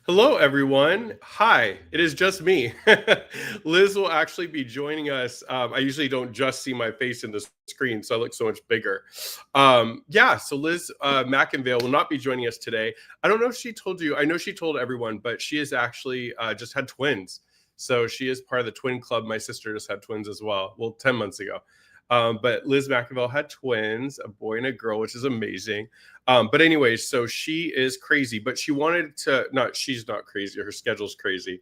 Hello, everyone. Hi, it is just me. Liz will actually be joining us. I usually don't just see my face in the screen, so I look so much bigger. So Liz McInvale will not be joining us today. I don't know if she told you. I know she told everyone, but she has actually just had twins. So she is part of the twin club. My sister just had twins as well. Well, 10 months ago. But Liz McInvale had twins, a boy and a girl, which is amazing. But anyways, so she is crazy, but she wanted to she's not crazy. Her schedule's crazy.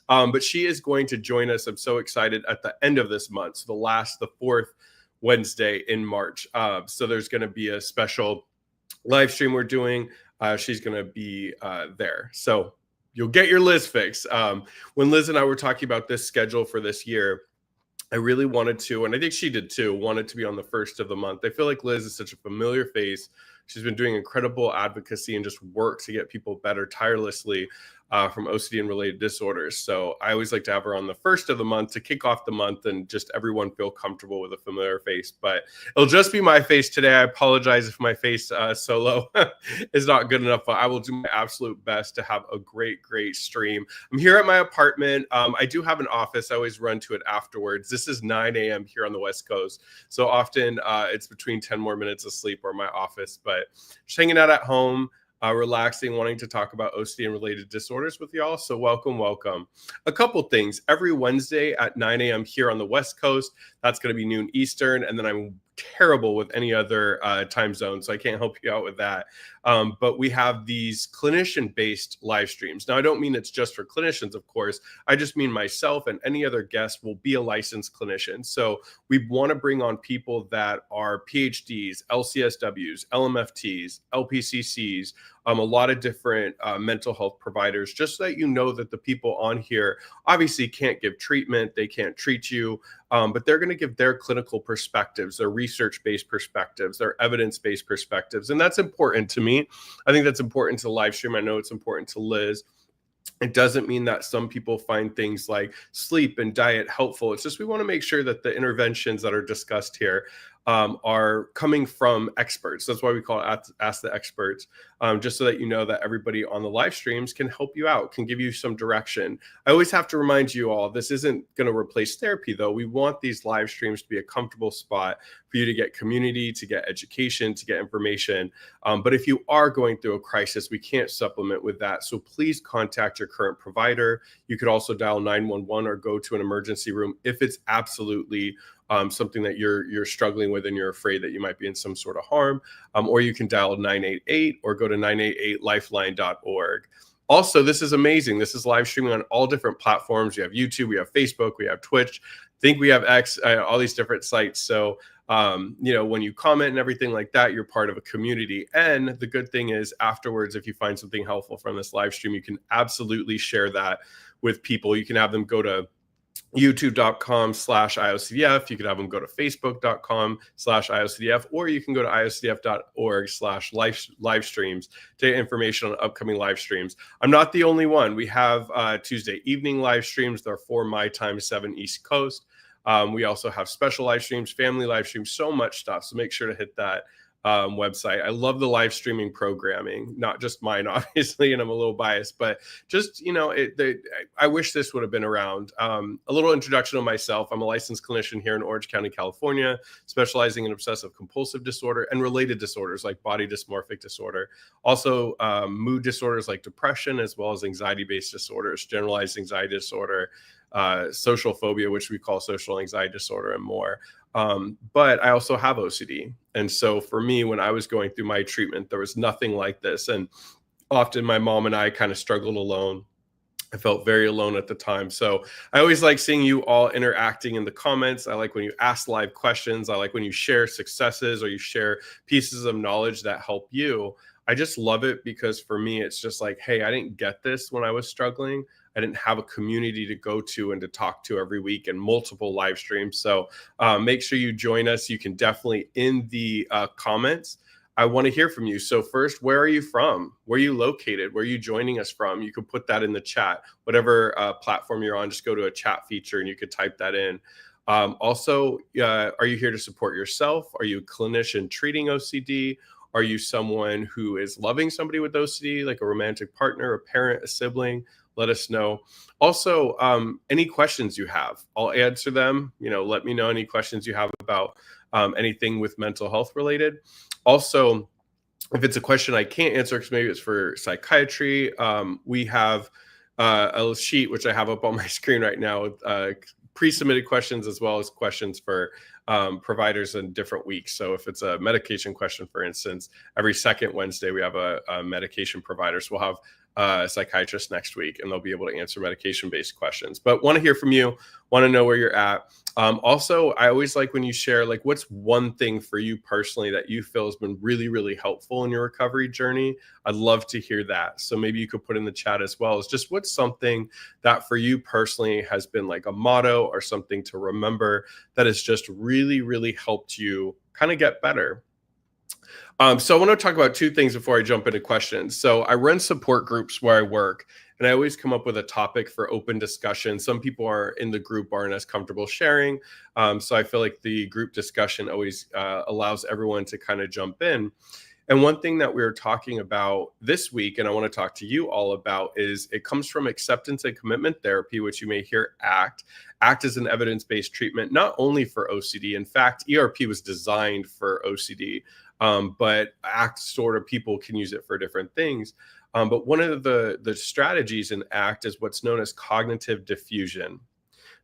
But she is going to join us. I'm so excited at the end of this month. So the fourth Wednesday in March. So there's going to be a special live stream we're doing. She's going to be there. So you'll get your Liz fix. When Liz and I were talking about this schedule for this year, I really wanted to, and I think she did too, wanted to be on the first of the month. I feel like Liz is such a familiar face. She's been doing incredible advocacy and just work to get people better tirelessly from OCD and related disorders. So I always like to have her on the first of the month to kick off the month and just everyone feel comfortable with a familiar face. But it'll just be my face today. I apologize if my face solo is not good enough, but I will do my absolute best to have a great stream. I'm here at my apartment. I do have an office. I always run to it afterwards. This is 9 a.m. here on the West Coast. So often it's between 10 more minutes of sleep or my office, but just hanging out at home. Relaxing, wanting to talk about OCD and related disorders with y'all. So welcome. A couple things. Every Wednesday at 9 a.m. here on the West Coast, that's going to be noon Eastern. And then I'm terrible with any other time zone, so I can't help you out with that. But we have these clinician-based live streams. Now, I don't mean it's just for clinicians, of course. I just mean myself and any other guest will be a licensed clinician. So we want to bring on people that are PhDs, LCSWs, LMFTs, LPCCs, a lot of different mental health providers, just so that you know that the people on here obviously can't give treatment, they can't treat you, but they're going to give their clinical perspectives, their research-based perspectives, their evidence-based perspectives. And that's important to me. I think that's important to the live stream. I know it's important to Liz. It doesn't mean that some people find things like sleep and diet helpful. It's just we want to make sure that the interventions that are discussed here are coming from experts. That's why we call it Ask the Experts, just so that you know that everybody on the live streams can help you out, can give you some direction. I always have to remind you all, this isn't going to replace therapy, though. We want these live streams to be a comfortable spot for you to get community, to get education, to get information. But if you are going through a crisis, we can't supplement with that. So please contact your current provider. You could also dial 911 or go to an emergency room if it's absolutely something that you're struggling with and you're afraid that you might be in some sort of harm, or you can dial 988 or go to 988lifeline.org. Also, this is amazing. This is live streaming on all different platforms. We have YouTube, we have Facebook, we have Twitch. I think we have X, all these different sites. So, when you comment and everything like that, you're part of a community. And the good thing is afterwards, if you find something helpful from this live stream, you can absolutely share that with people. You can have them go to youtube.com/IOCDF. You could have them go to facebook.com/IOCDF, or you can go to IOCDF.org/live streams to get information on upcoming live streams. I'm not the only one. We have Tuesday evening live streams. They're 4 my time, 7 East Coast. We also have special live streams, family live streams, so much stuff. So make sure to hit that website. I love the live streaming programming, not just mine, obviously, and I'm a little biased, but just, I wish this would have been around. A little introduction of myself. I'm a licensed clinician here in Orange County, California, specializing in obsessive compulsive disorder and related disorders like body dysmorphic disorder. Also, mood disorders like depression, as well as anxiety-based disorders, generalized anxiety disorder, social phobia, which we call social anxiety disorder, and more. But I also have OCD. And so for me, when I was going through my treatment, there was nothing like this. And often my mom and I kind of struggled alone. I felt very alone at the time. So I always like seeing you all interacting in the comments. I like when you ask live questions. I like when you share successes or you share pieces of knowledge that help you. I just love it because for me, it's just like, hey, I didn't get this when I was struggling. I didn't have a community to go to and to talk to every week and multiple live streams. So make sure you join us. You can definitely in the comments. I want to hear from you. So first, where are you from? Where are you located? Where are you joining us from? You can put that in the chat. Whatever platform you're on, just go to a chat feature and you could type that in. Also, are you here to support yourself? Are you a clinician treating OCD? Are you someone who is loving somebody with OCD, like a romantic partner, a parent, a sibling? Let us know. Also, any questions you have, I'll answer them. Let me know any questions you have about anything with mental health related. Also, if it's a question I can't answer, because maybe it's for psychiatry, we have a sheet which I have up on my screen right now with pre-submitted questions as well as questions for providers in different weeks. So if it's a medication question, for instance, every second Wednesday we have a medication provider. So we'll have a psychiatrist next week, and they'll be able to answer medication-based questions. But want to hear from you, want to know where you're at. Also, I always like when you share, like, what's one thing for you personally that you feel has been really, really helpful in your recovery journey? I'd love to hear that. So maybe you could put in the chat as well, is just what's something that for you personally has been like a motto or something to remember that has just really, really helped you kind of get better. So I want to talk about two things before I jump into questions. So I run support groups where I work, and I always come up with a topic for open discussion. Some people are in the group aren't as comfortable sharing. So I feel like the group discussion always allows everyone to kind of jump in. And one thing that we were talking about this week, and I want to talk to you all about, is it comes from acceptance and commitment therapy, which you may hear ACT. ACT is an evidence-based treatment, not only for OCD. In fact, ERP was designed for OCD, but ACT sort of people can use it for different things. But one of the strategies in ACT is what's known as cognitive diffusion.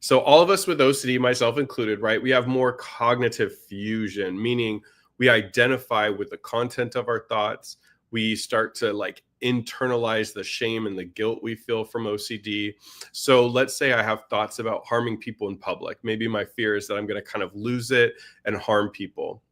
So all of us with OCD, myself included, right, we have more cognitive fusion, meaning we identify with the content of our thoughts. We start to like internalize the shame and the guilt we feel from OCD. So let's say I have thoughts about harming people in public. Maybe my fear is that I'm going to kind of lose it and harm people.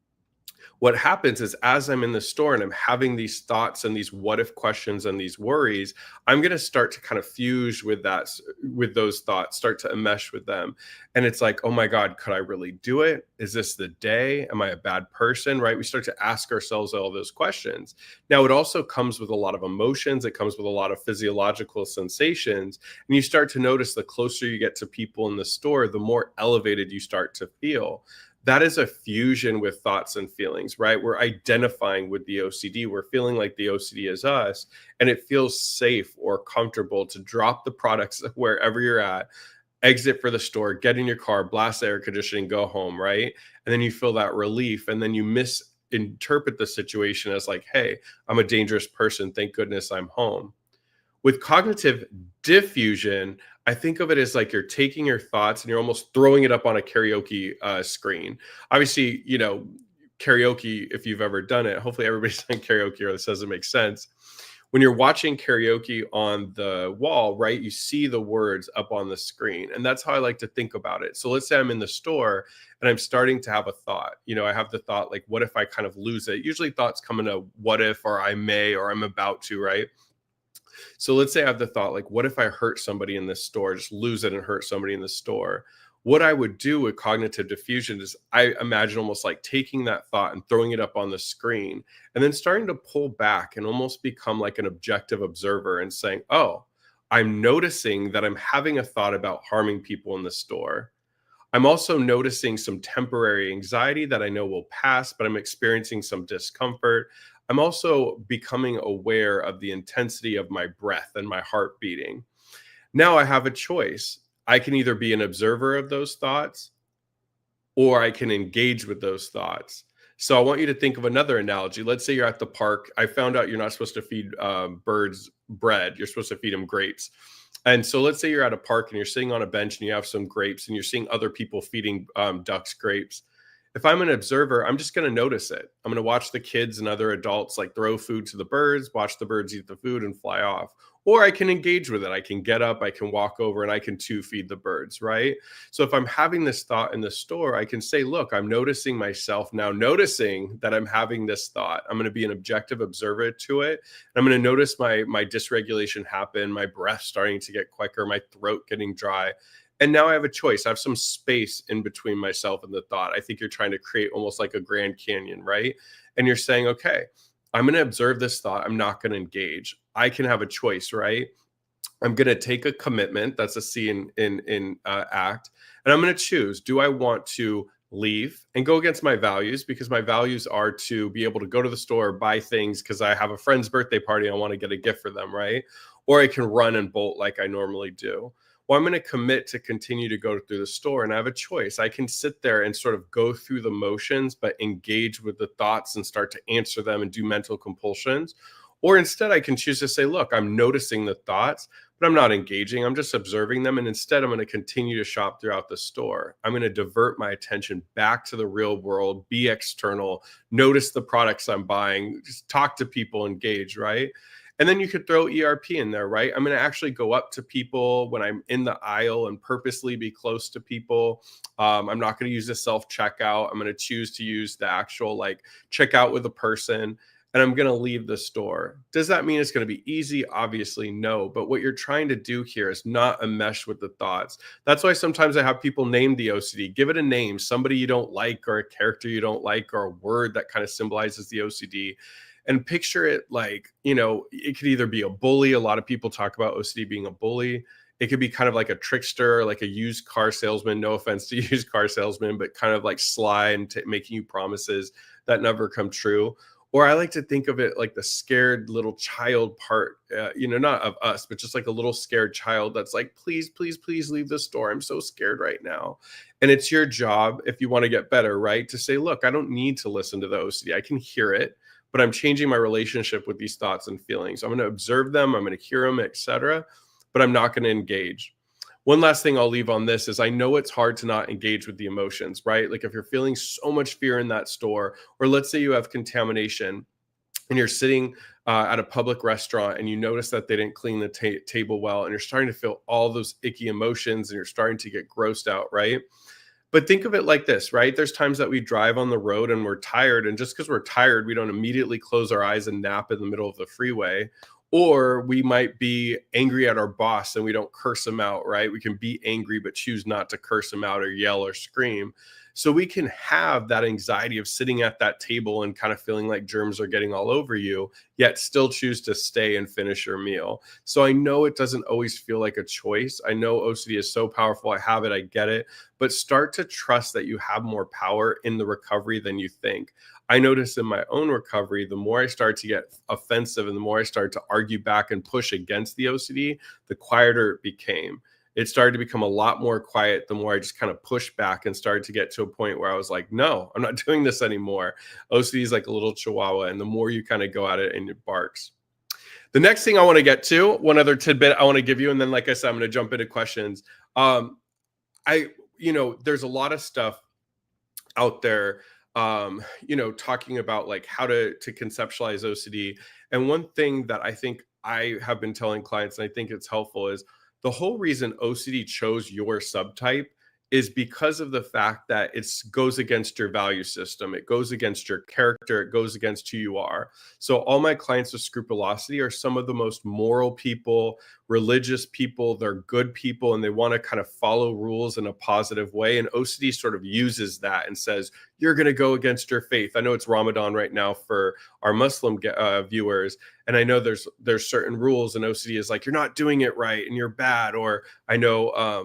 What happens is, as I'm in the store and I'm having these thoughts and these what if questions and these worries, I'm going to start to kind of fuse with those thoughts, start to enmesh with them. And it's like, oh my God, could I really do it? Is this the day? Am I a bad person? Right? We start to ask ourselves all those questions. Now, it also comes with a lot of emotions. It comes with a lot of physiological sensations. And you start to notice the closer you get to people in the store, the more elevated you start to feel. That is a fusion with thoughts and feelings, right? We're identifying with the OCD. We're feeling like the OCD is us, and it feels safe or comfortable to drop the products wherever you're at, exit for the store, get in your car, blast the air conditioning, go home, right? And then you feel that relief, and then you misinterpret the situation as like, hey, I'm a dangerous person. Thank goodness I'm home. With cognitive diffusion, I think of it as like you're taking your thoughts and you're almost throwing it up on a karaoke screen. Obviously, karaoke, if you've ever done it, hopefully everybody's done karaoke or this doesn't make sense. When you're watching karaoke on the wall, right, you see the words up on the screen. And that's how I like to think about it. So let's say I'm in the store and I'm starting to have a thought. I have the thought, like, what if I kind of lose it? Usually thoughts come in a what if, or I may, or I'm about to, right? So let's say I have the thought, like, what if I hurt somebody in this store, just lose it and hurt somebody in the store? What I would do with cognitive diffusion is I imagine almost like taking that thought and throwing it up on the screen and then starting to pull back and almost become like an objective observer and saying, oh, I'm noticing that I'm having a thought about harming people in the store. I'm also noticing some temporary anxiety that I know will pass, but I'm experiencing some discomfort. I'm also becoming aware of the intensity of my breath and my heart beating. Now I have a choice. I can either be an observer of those thoughts or I can engage with those thoughts. So I want you to think of another analogy. Let's say you're at the park. I found out you're not supposed to feed birds bread. You're supposed to feed them grapes. And so let's say you're at a park and you're sitting on a bench and you have some grapes and you're seeing other people feeding ducks grapes. If I'm an observer, I'm just going to notice it. I'm going to watch the kids and other adults like throw food to the birds, watch the birds eat the food and fly off. Or I can engage with it. I can get up, I can walk over, and I can too feed the birds, right? So if I'm having this thought in the store, I can say, look, I'm noticing myself now, noticing that I'm having this thought. I'm going to be an objective observer to it. I'm going to notice my dysregulation happen, my breath starting to get quicker, my throat getting dry. And now I have a choice. I have some space in between myself and the thought. I think you're trying to create almost like a Grand Canyon, right? And you're saying, okay, I'm going to observe this thought. I'm not going to engage. I can have a choice, right? I'm going to take a commitment. That's a C in ACT. And I'm going to choose. Do I want to leave, and go against my values, because my values are to be able to go to the store, buy things because I have a friend's birthday party, I want to get a gift for them, right? Or I can run and bolt like I normally do. Well, I'm going to commit to continue to go through the store, and I have a choice. I can sit there and sort of go through the motions, but engage with the thoughts and start to answer them and do mental compulsions. Or instead, I can choose to say, look, I'm noticing the thoughts, but I'm not engaging. I'm just observing them. And instead, I'm going to continue to shop throughout the store. I'm going to divert my attention back to the real world, be external, notice the products I'm buying, just talk to people, engage, right? And then you could throw ERP in there, right? I'm going to actually go up to people when I'm in the aisle and purposely be close to people. I'm not going to use the self checkout. I'm going to choose to use the actual like checkout with a person, and I'm going to leave the store. Does that mean it's going to be easy? Obviously, no. But what you're trying to do here is not enmesh with the thoughts. That's why sometimes I have people name the OCD. Give it a name, somebody you don't like, or a character you don't like, or a word that kind of symbolizes the OCD. And picture it like, it could either be a bully. A lot of people talk about OCD being a bully. It could be kind of like a trickster, like a used car salesman. No offense to used car salesman, but kind of like sly and making you promises that never come true. Or I like to think of it like the scared little child part, not of us, but just like a little scared child that's like, please, please, please leave the store. I'm so scared right now. And it's your job, if you want to get better, right, to say, look, I don't need to listen to the OCD. I can hear it, but I'm changing my relationship with these thoughts and feelings. I'm going to observe them. I'm going to hear them, etc. But I'm not going to engage. One last thing I'll leave on this is I know it's hard to not engage with the emotions, right? Like if you're feeling so much fear in that store, or let's say you have contamination and you're sitting at a public restaurant and you notice that they didn't clean the table well, and you're starting to feel all those icky emotions and you're starting to get grossed out, right? But think of it like this, right? There's times that we drive on the road and we're tired. And just because we're tired, we don't immediately close our eyes and nap in the middle of the freeway. Or we might be angry at our boss and we don't curse him out, right? We can be angry, but choose not to curse him out or yell or scream. So we can have that anxiety of sitting at that table and kind of feeling like germs are getting all over you, yet still choose to stay and finish your meal. So I know it doesn't always feel like a choice. I know OCD is so powerful. I have it. I get it. But start to trust that you have more power in the recovery than you think. I noticed in my own recovery, the more I start to get offensive and the more I start to argue back and push against the OCD, the quieter it became. It started to become a lot more quiet the more I just kind of pushed back and started to get to a point where I was like, no, I'm not doing this anymore. OCD is like a little chihuahua, and the more you kind of go at it and it barks. The next thing I want to get to, one other tidbit I want to give you, and then like I said, I'm going to jump into questions. There's a lot of stuff out there, talking about like how to conceptualize OCD. And one thing that I think I have been telling clients, and I think it's helpful, is the whole reason OCD chose your subtype is because of the fact that it goes against your value system. It goes against your character. It goes against who you are. So all my clients with scrupulosity are some of the most moral people, religious people. They're good people, and they want to kind of follow rules in a positive way. And OCD sort of uses that and says, you're going to go against your faith. I know it's Ramadan right now for our Muslim viewers. And I know there's certain rules, and OCD is like, you're not doing it right and you're bad. Or I know,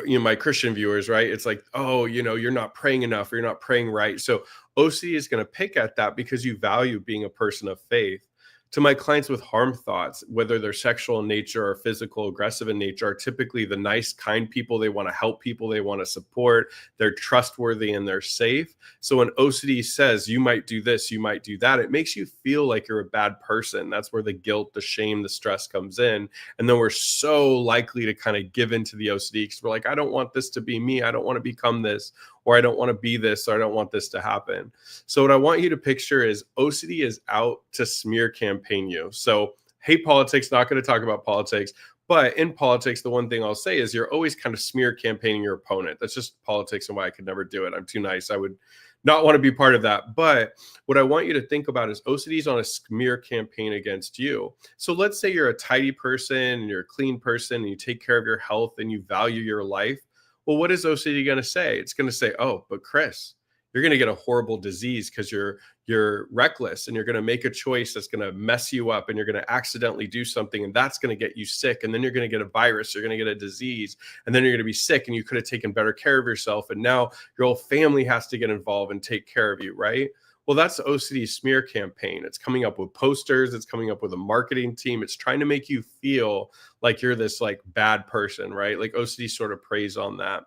my Christian viewers, right? It's like, oh, you're not praying enough or you're not praying right. So OCD is going to pick at that because you value being a person of faith. To my clients with harm thoughts, whether they're sexual in nature or physical, aggressive in nature, are typically the nice, kind people. They want to help people. They want to support. They're trustworthy and they're safe. So when OCD says you might do this, you might do that, it makes you feel like you're a bad person. That's where the guilt, the shame, the stress comes in. And then we're so likely to kind of give into the OCD because we're like, I don't want this to be me. I don't want to become this, or I don't want to be this, or I don't want this to happen. So what I want you to picture is OCD is out to smear campaign you. So hate politics, not going to talk about politics. But in politics, the one thing I'll say is you're always kind of smear campaigning your opponent. That's just politics and why I could never do it. I'm too nice. I would not want to be part of that. But what I want you to think about is OCD is on a smear campaign against you. So let's say you're a tidy person and you're a clean person and you take care of your health and you value your life. Well, what is OCD going to say? It's going to say, oh, but Chris, you're going to get a horrible disease because you're you're reckless and you're going to make a choice that's going to mess you up, and you're going to accidentally do something, and that's going to get you sick, and then you're going to get a virus, you're going to get a disease, and then you're going to be sick, and you could have taken better care of yourself, and now your whole family has to get involved and take care of you, right? Well, that's the OCD smear campaign. It's coming up with posters, it's coming up with a marketing team, it's trying to make you feel like you're this like bad person, right? Like OCD sort of preys on that.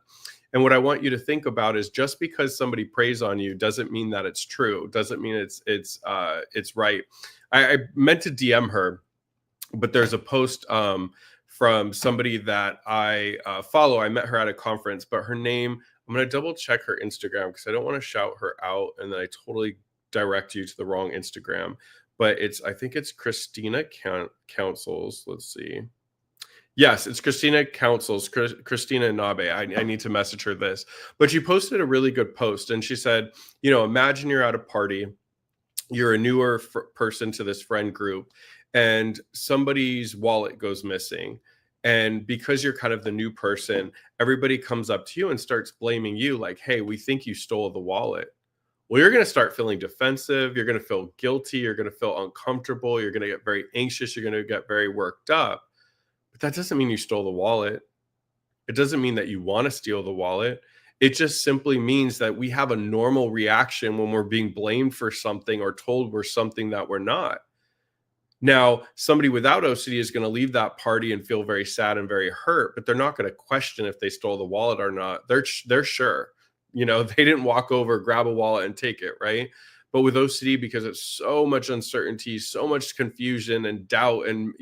And what I want you to think about is, just because somebody preys on you doesn't mean that it's true. Doesn't mean it's right. I meant to DM her, but there's a post from somebody that I follow. I met her at a conference, but her name, I'm going to double check her Instagram because I don't want to shout her out and then I totally direct you to the wrong Instagram. But I think it's Christina Councils. Let's see. Yes, it's Christina Councils, Christina Nabe. I need to message her this. But she posted a really good post, and she said, imagine you're at a party, you're a newer person to this friend group, and somebody's wallet goes missing. And because you're kind of the new person, everybody comes up to you and starts blaming you, like, hey, we think you stole the wallet. Well, you're going to start feeling defensive. You're going to feel guilty. You're going to feel uncomfortable. You're going to get very anxious. You're going to get very worked up. But that doesn't mean you stole the wallet. It doesn't mean that you want to steal the wallet. It just simply means that we have a normal reaction when we're being blamed for something or told we're something that we're not. Now, somebody without OCD is going to leave that party and feel very sad and very hurt, but they're not going to question if they stole the wallet or not. They're sure. They didn't walk over, grab a wallet and take it, right? But with OCD, because it's so much uncertainty, so much confusion and doubt and,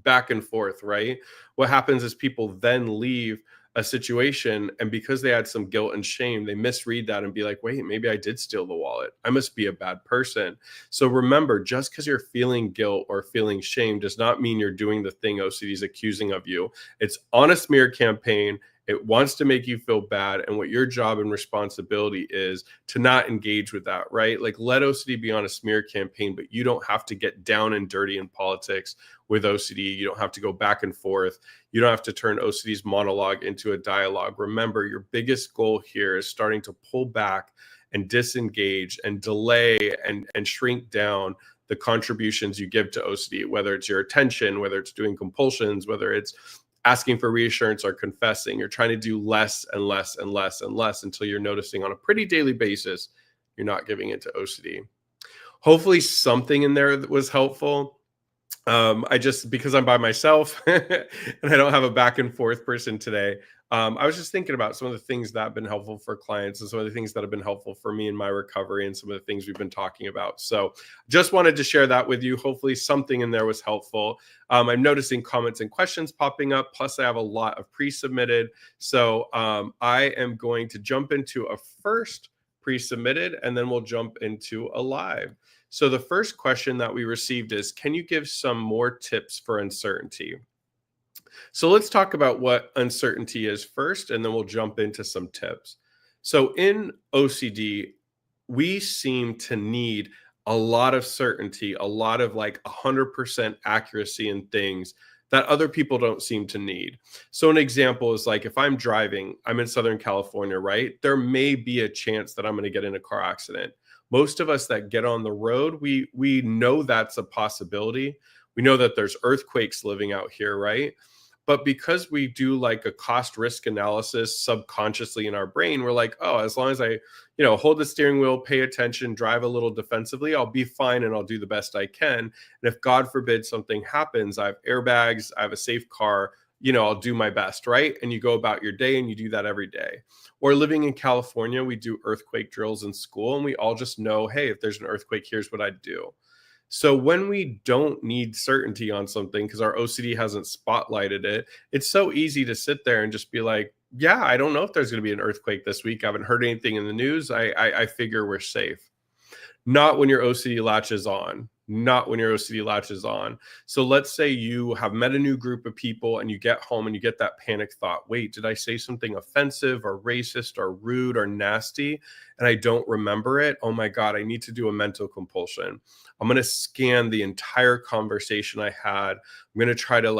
back and forth, right? What happens is people then leave a situation, and because they had some guilt and shame, they misread that and be like, wait, maybe I did steal the wallet. I must be a bad person. So remember, just because you're feeling guilt or feeling shame does not mean you're doing the thing OCD is accusing of you. It's on a smear campaign. It wants to make you feel bad. And what your job and responsibility is to not engage with that, right? Like, let OCD be on a smear campaign, but you don't have to get down and dirty in politics with OCD. You don't have to go back and forth. You don't have to turn OCD's monologue into a dialogue. Remember, your biggest goal here is starting to pull back and disengage and delay and shrink down the contributions you give to OCD, whether it's your attention, whether it's doing compulsions, whether it's asking for reassurance or confessing. You're trying to do less and less and less and less until you're noticing on a pretty daily basis you're not giving into OCD. Hopefully something in there was helpful. Because I'm by myself and I don't have a back and forth person today, I was just thinking about some of the things that have been helpful for clients and some of the things that have been helpful for me in my recovery and some of the things we've been talking about. So just wanted to share that with you. Hopefully something in there was helpful. I'm noticing comments and questions popping up. Plus I have a lot of pre-submitted. So I am going to jump into a first pre-submitted and then we'll jump into a live. So the first question that we received is, can you give some more tips for uncertainty? So let's talk about what uncertainty is first, and then we'll jump into some tips. So in OCD, we seem to need a lot of certainty, a lot of like 100% accuracy in things that other people don't seem to need. So an example is like, if I'm driving, I'm in Southern California, right? There may be a chance that I'm going to get in a car accident. Most of us that get on the road, we know that's a possibility. We know that there's earthquakes living out here, right? But because we do like a cost risk analysis subconsciously in our brain, we're like, oh, as long as I, hold the steering wheel, pay attention, drive a little defensively, I'll be fine and I'll do the best I can. And if God forbid something happens, I have airbags, I have a safe car, I'll do my best, right? And you go about your day and you do that every day. Or living in California, we do earthquake drills in school and we all just know, hey, if there's an earthquake, here's what I'd do. So when we don't need certainty on something because our OCD hasn't spotlighted it, it's so easy to sit there and just be like, yeah, I don't know if there's going to be an earthquake this week. I haven't heard anything in the news. I figure we're safe. Not when your OCD latches on. Not when your OCD latches on. So let's say you have met a new group of people and you get home and you get that panic thought, wait, did I say something offensive or racist or rude or nasty? And I don't remember it. Oh my God, I need to do a mental compulsion. I'm going to scan the entire conversation I had. I'm going to try to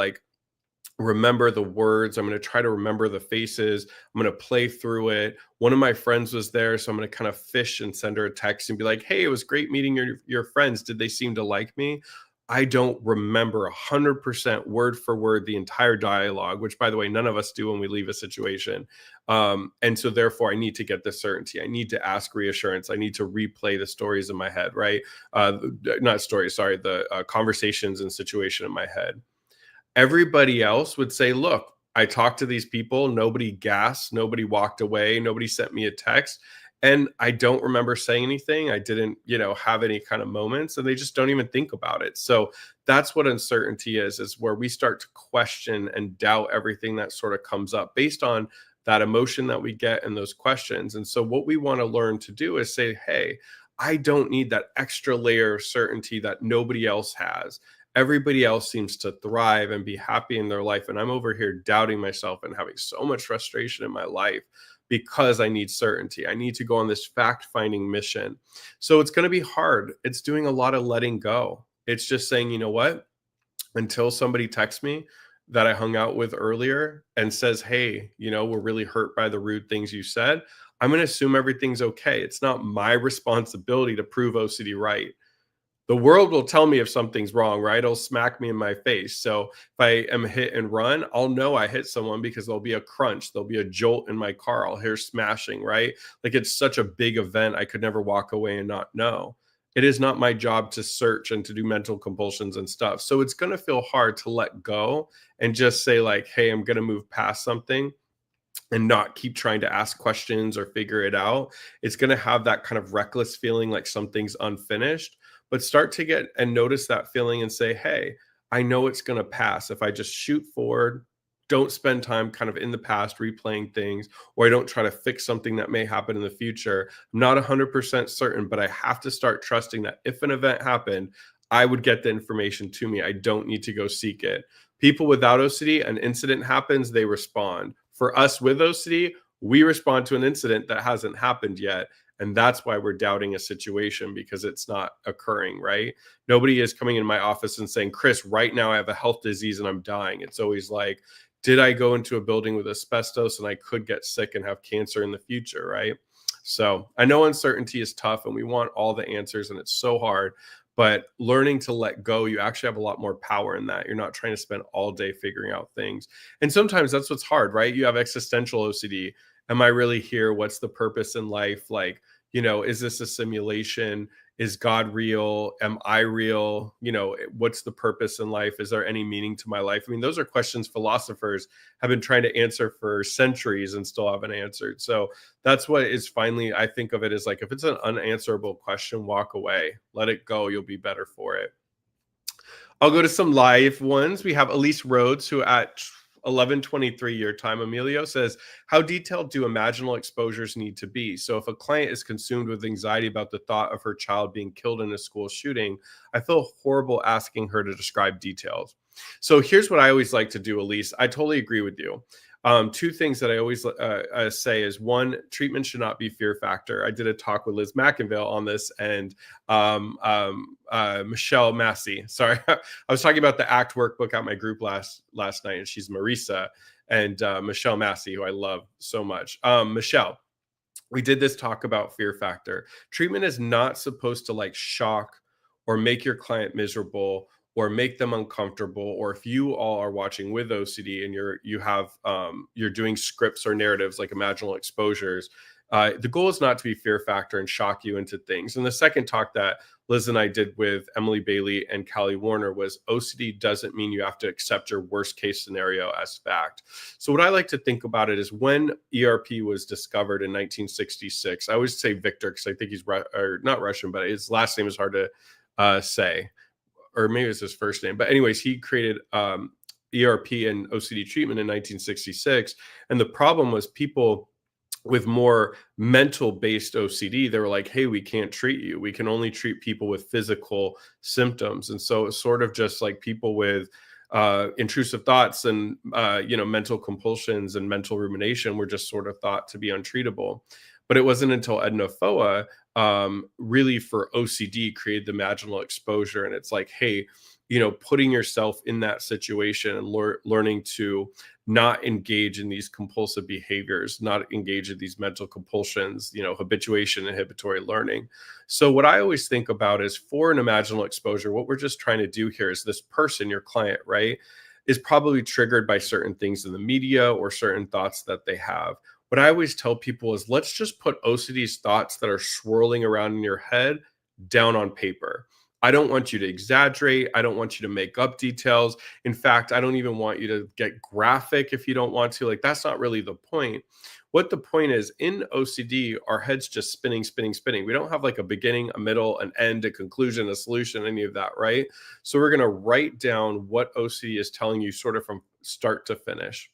remember the words. I'm going to try to remember the faces. I'm going to play through it. One of my friends was there, so I'm going to kind of fish and send her a text and be like, "Hey, it was great meeting your friends. Did they seem to like me?" I don't remember 100% word for word the entire dialogue, which, by the way, none of us do when we leave a situation. And so, therefore, I need to get the certainty. I need to ask reassurance. I need to replay the stories in my head, right? Not stories, sorry, the conversations and situation in my head. Everybody else would say, look, I talked to these people, nobody gasped, nobody walked away, nobody sent me a text. And I don't remember saying anything. I didn't, have any kind of moments, and they just don't even think about it. So that's what uncertainty is where we start to question and doubt everything that sort of comes up based on that emotion that we get and those questions. And so what we want to learn to do is say, hey, I don't need that extra layer of certainty that nobody else has. Everybody else seems to thrive and be happy in their life, and I'm over here doubting myself and having so much frustration in my life because I need certainty. I need to go on this fact finding mission. So it's going to be hard. It's doing a lot of letting go. It's just saying, you know what, until somebody texts me that I hung out with earlier and says, hey, we're really hurt by the rude things you said, I'm going to assume everything's okay. It's not my responsibility to prove OCD right. The world will tell me if something's wrong, right? It'll smack me in my face. So if I am hit and run, I'll know I hit someone because there'll be a crunch, there'll be a jolt in my car, I'll hear smashing, right? Like, it's such a big event, I could never walk away and not know. It is not my job to search and to do mental compulsions and stuff. So it's going to feel hard to let go and just say, like, hey, I'm going to move past something and not keep trying to ask questions or figure it out. It's going to have that kind of reckless feeling like something's unfinished, but start to get and notice that feeling and say, hey, I know it's going to pass if I just shoot forward, don't spend time kind of in the past replaying things, or I don't try to fix something that may happen in the future. I'm not 100% certain, but I have to start trusting that if an event happened, I would get the information to me. I don't need to go seek it. People without OCD, an incident happens, they respond. For us with OCD, we respond to an incident that hasn't happened yet. And that's why we're doubting a situation, because it's not occurring, right? Nobody is coming in my office and saying, Chris, right now I have a health disease and I'm dying. It's always like, did I go into a building with asbestos and I could get sick and have cancer in the future, right? So I know uncertainty is tough and we want all the answers and it's so hard, but learning to let go, you actually have a lot more power in that. You're not trying to spend all day figuring out things. And sometimes that's what's hard, right? You have existential OCD. Am I really here? What's the purpose in life? Like, is this a simulation? Is God real? Am I real? What's the purpose in life? Is there any meaning to my life? I mean, those are questions philosophers have been trying to answer for centuries and still haven't answered. So that's what is finally, I think of it as like, if it's an unanswerable question, walk away, let it go. You'll be better for it. I'll go to some live ones. We have Elise Rhodes, who at 11:23 your time, Emilio, says, how detailed do imaginal exposures need to be? So if a client is consumed with anxiety about the thought of her child being killed in a school shooting, I feel horrible asking her to describe details. So here's what I always like to do, Elise. I totally agree with you. Two things that I always say is, one, treatment should not be fear factor. I did a talk with Liz McInville on this, and Michelle Massey. Sorry, I was talking about the ACT workbook at my group last night, and she's Marisa, and Michelle Massey, who I love so much. Michelle, we did this talk about fear factor. Treatment is not supposed to like shock or make your client miserable or make them uncomfortable. Or if you all are watching with OCD and you're doing scripts or narratives like imaginal exposures, the goal is not to be fear factor and shock you into things. And the second talk that Liz and I did with Emily Bailey and Callie Warner was, OCD doesn't mean you have to accept your worst case scenario as fact. So what I like to think about it is, when ERP was discovered in 1966, I always say Victor because I think he's not Russian, but his last name is hard to say, or maybe it's his first name. But anyways, he created ERP and OCD treatment in 1966. And the problem was, people with more mental based OCD, they were like, hey, we can't treat you. We can only treat people with physical symptoms. And so it's sort of just like people with intrusive thoughts and, mental compulsions and mental rumination were just sort of thought to be untreatable. But it wasn't until Edna Foa really for OCD created the imaginal exposure. And it's like, hey, putting yourself in that situation and learning to not engage in these compulsive behaviors, not engage in these mental compulsions, habituation, inhibitory learning. So what I always think about is, for an imaginal exposure, what we're just trying to do here is, this person, your client, right, is probably triggered by certain things in the media or certain thoughts that they have. What I always tell people is, let's just put OCD's thoughts that are swirling around in your head down on paper. I don't want you to exaggerate. I don't want you to make up details. In fact, I don't even want you to get graphic if you don't want to. Like, that's not really the point. What the point is, in OCD, our head's just spinning, spinning, spinning. We don't have like a beginning, a middle, an end, a conclusion, a solution, any of that, right? So we're going to write down what OCD is telling you sort of from start to finish.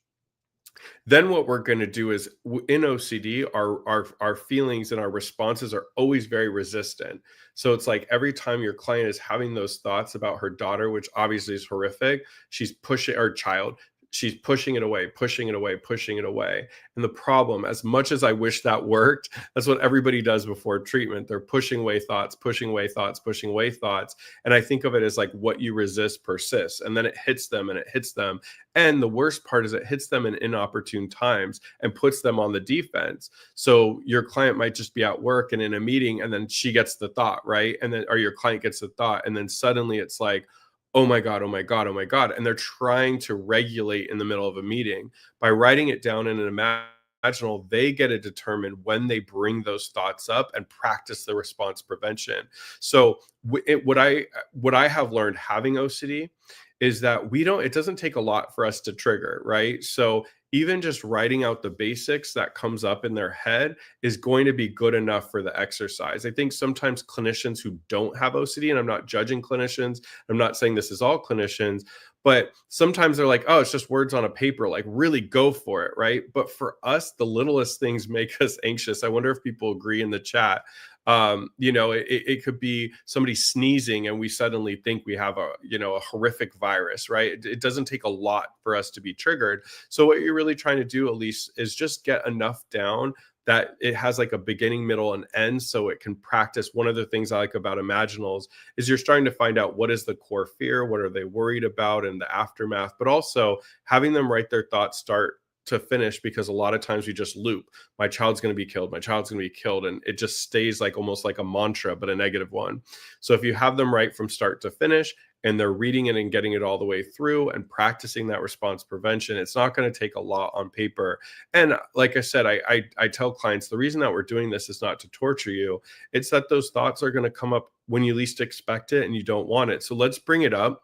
Then what we're going to do is, in OCD, our feelings and our responses are always very resistant. So it's like, every time your client is having those thoughts about her daughter, which obviously is horrific, she's pushing, or child, she's pushing it away, pushing it away, pushing it away. And the problem, as much as I wish that worked, that's what everybody does before treatment. They're pushing away thoughts, pushing away thoughts, pushing away thoughts. And I think of it as like, what you resist persists, and then it hits them and it hits them. And the worst part is, it hits them in inopportune times and puts them on the defense. So your client might just be at work and in a meeting, and then she gets the thought, right? And then, or your client gets the thought, and then suddenly it's like, oh my God, oh my God, oh my God. And they're trying to regulate in the middle of a meeting. By writing it down in an imaginal, they get to determine when they bring those thoughts up and practice the response prevention. So what I have learned having OCD is that it doesn't take a lot for us to trigger, right? So even just writing out the basics that comes up in their head is going to be good enough for the exercise. I think sometimes clinicians who don't have OCD, and I'm not judging clinicians, I'm not saying this is all clinicians, but sometimes they're like, oh, it's just words on a paper, like really go for it, right? But for us, the littlest things make us anxious. I wonder if people agree in the chat. It could be somebody sneezing and we suddenly think we have a horrific virus, right? It doesn't take a lot for us to be triggered. So what you're really trying to do, Elise, is just get enough down that it has like a beginning, middle, and end, so it can practice. One of the things I like about Imaginals is you're starting to find out what is the core fear, what are they worried about, and the aftermath, but also having them write their thoughts start to finish, because a lot of times we just loop. My child's going to be killed. My child's going to be killed. And it just stays like almost like a mantra, but a negative one. So if you have them write from start to finish, and they're reading it and getting it all the way through and practicing that response prevention, it's not going to take a lot on paper. And like I said, I tell clients, the reason that we're doing this is not to torture you. It's that those thoughts are going to come up when you least expect it and you don't want it. So let's bring it up.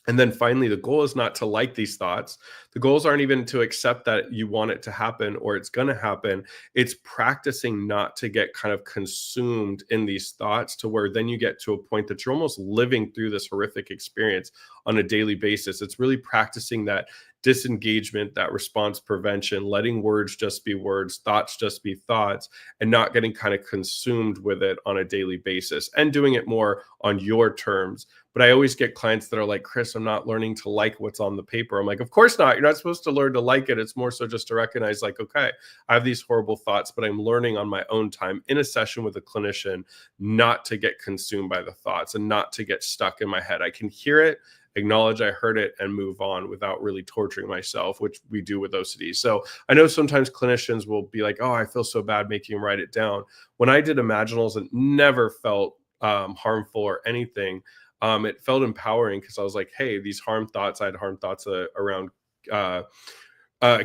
And then finally, the goal is not to like these thoughts. The goals aren't even to accept that you want it to happen or it's going to happen. It's practicing not to get kind of consumed in these thoughts, to where then you get to a point that you're almost living through this horrific experience on a daily basis. It's really practicing that disengagement, that response prevention, letting words just be words, thoughts just be thoughts, and not getting kind of consumed with it on a daily basis, and doing it more on your terms. But I always get clients that are like, Chris, I'm not learning to like what's on the paper. I'm like, of course not. You're not supposed to learn to like it. It's more so just to recognize, like, okay, I have these horrible thoughts, but I'm learning on my own time in a session with a clinician not to get consumed by the thoughts and not to get stuck in my head. I can hear it, acknowledge I heard it, and move on without really torturing myself, which we do with OCD. So I know sometimes clinicians will be like, oh, I feel so bad making them write it down. When I did Imaginals, it never felt harmful or anything. It felt empowering, because I was like, hey, these harm thoughts, I had harm thoughts around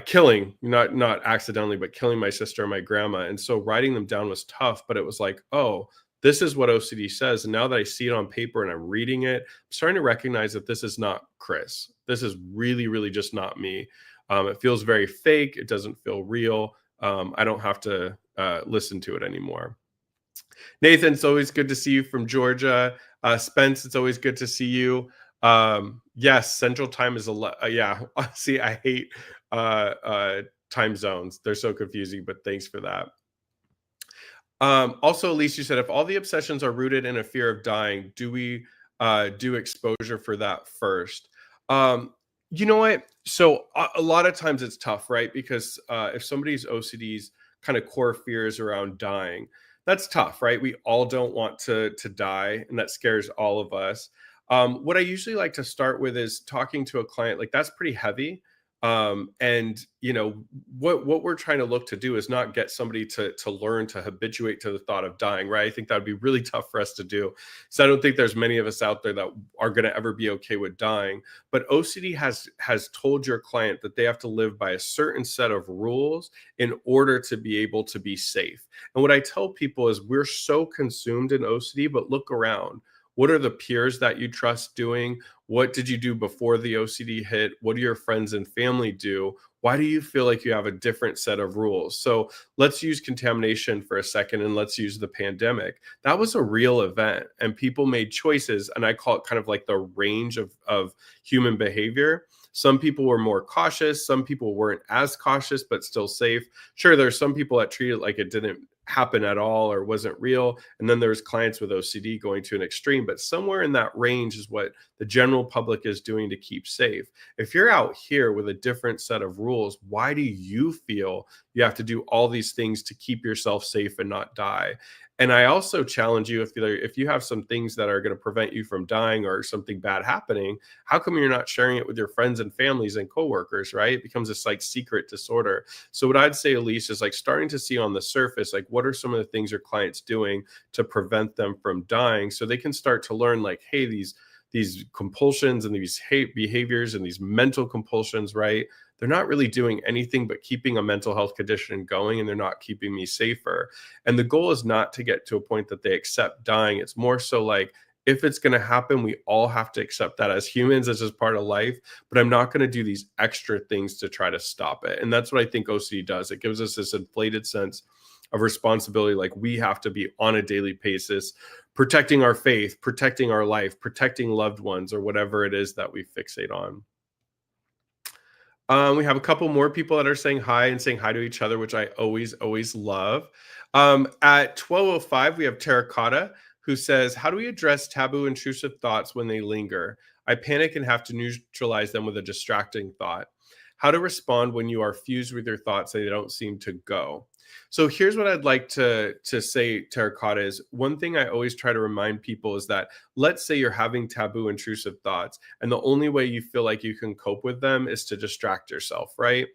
killing, not accidentally, but killing my sister and my grandma. And so writing them down was tough, but it was like, oh, this is what OCD says. And now that I see it on paper and I'm reading it, I'm starting to recognize that this is not Chris. This is really, really just not me. It feels very fake. It doesn't feel real. I don't have to listen to it anymore. Nathan, it's always good to see you from Georgia. Spence, it's always good to see you. Yes, Central Time is yeah. See, I hate time zones. They're so confusing, but thanks for that. Also, Elise, you said, if all the obsessions are rooted in a fear of dying, do we do exposure for that first? You know what? So a lot of times it's tough, right? Because if somebody's OCD's kind of core fears around dying, That's tough, right? We all don't want to die, and that scares all of us. What I usually like to start with is talking to a client, like that's pretty heavy. And what we're trying to look to do is not get somebody to learn to habituate to the thought of dying, right? I think that would be really tough for us to do. So I don't think there's many of us out there that are going to ever be okay with dying. But OCD has told your client that they have to live by a certain set of rules in order to be able to be safe. And what I tell people is we're so consumed in OCD, but look around. What are the peers that you trust doing? What did you do before the OCD hit? What do your friends and family do? Why do you feel like you have a different set of rules? So let's use contamination for a second and let's use the pandemic. That was a real event and people made choices. And I call it kind of like the range of human behavior. Some people were more cautious. Some people weren't as cautious, but still safe. Sure, there's some people that treat it like it didn't happen at all or wasn't real. And then there's clients with OCD going to an extreme, but somewhere in that range is what the general public is doing to keep safe. If you're out here with a different set of rules, why do you feel you have to do all these things to keep yourself safe and not die? And I also challenge you, if you have some things that are going to prevent you from dying or something bad happening, how come you're not sharing it with your friends and families and coworkers, right? It becomes this like secret disorder. So what I'd say, Elise, is like starting to see on the surface, like what are some of the things your clients doing to prevent them from dying, so they can start to learn like, hey, these compulsions and these hate behaviors and these mental compulsions, right? They're not really doing anything but keeping a mental health condition going, and they're not keeping me safer. And the goal is not to get to a point that they accept dying. It's more so like, if it's going to happen, we all have to accept that as humans. It's just part of life. But I'm not going to do these extra things to try to stop it. And that's what I think OCD does. It gives us this inflated sense of responsibility, like we have to be on a daily basis protecting our faith, protecting our life, protecting loved ones, or whatever it is that we fixate on. We have a couple more people that are saying hi and saying hi to each other, which I always love. At 12:05, we have Terracotta, who says, how do we address taboo intrusive thoughts when they linger? I panic and have to neutralize them with a distracting thought. How to respond when you are fused with your thoughts and they don't seem to go. So here's what I'd like to say, Terracotta, is one thing I always try to remind people is that, let's say you're having taboo intrusive thoughts, and the only way you feel like you can cope with them is to distract yourself, right?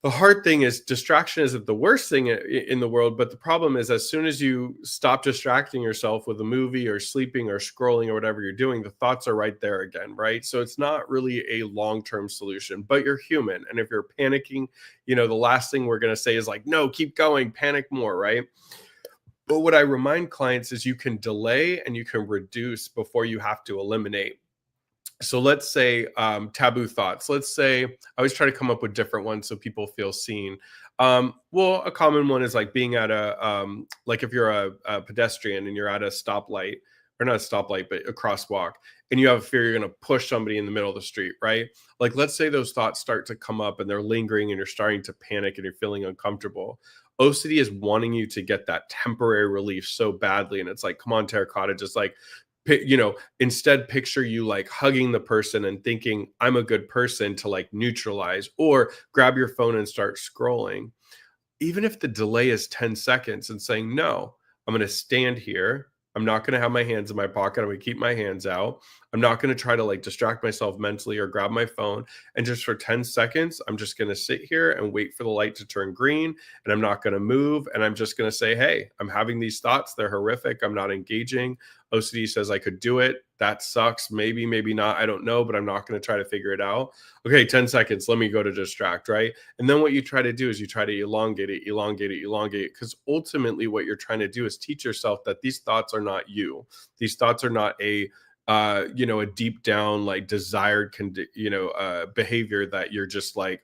The hard thing is distraction isn't the worst thing in the world, but the problem is as soon as you stop distracting yourself with a movie or sleeping or scrolling or whatever you're doing, the thoughts are right there again, right? So it's not really a long-term solution, but you're human. And if you're panicking, the last thing we're going to say is like, no, keep going, panic more, right? But what I remind clients is you can delay and you can reduce before you have to eliminate. So let's say taboo thoughts. Let's say I always try to come up with different ones so people feel seen. Well, a common one is like being at like if you're a pedestrian and you're at a stoplight, or not a stoplight, but a crosswalk, and you have a fear you're going to push somebody in the middle of the street, right? Like, let's say those thoughts start to come up and they're lingering and you're starting to panic and you're feeling uncomfortable. OCD is wanting you to get that temporary relief so badly. And it's like, come on, Terracotta, just like, instead picture you like hugging the person and thinking, I'm a good person, to like neutralize, or grab your phone and start scrolling. Even if the delay is 10 seconds, and saying, no, I'm going to stand here. I'm not going to have my hands in my pocket. I'm going to keep my hands out. I'm not going to try to like distract myself mentally or grab my phone. And just for 10 seconds, I'm just going to sit here and wait for the light to turn green. And I'm not going to move. And I'm just going to say, hey, I'm having these thoughts. They're horrific. I'm not engaging. OCD says I could do it. That sucks. Maybe, maybe not. I don't know, but I'm not going to try to figure it out. Okay, 10 seconds. Let me go to distract, right? And then what you try to do is you try to elongate it, because ultimately what you're trying to do is teach yourself that these thoughts are not you. These thoughts are not a deep down like desired behavior that you're just like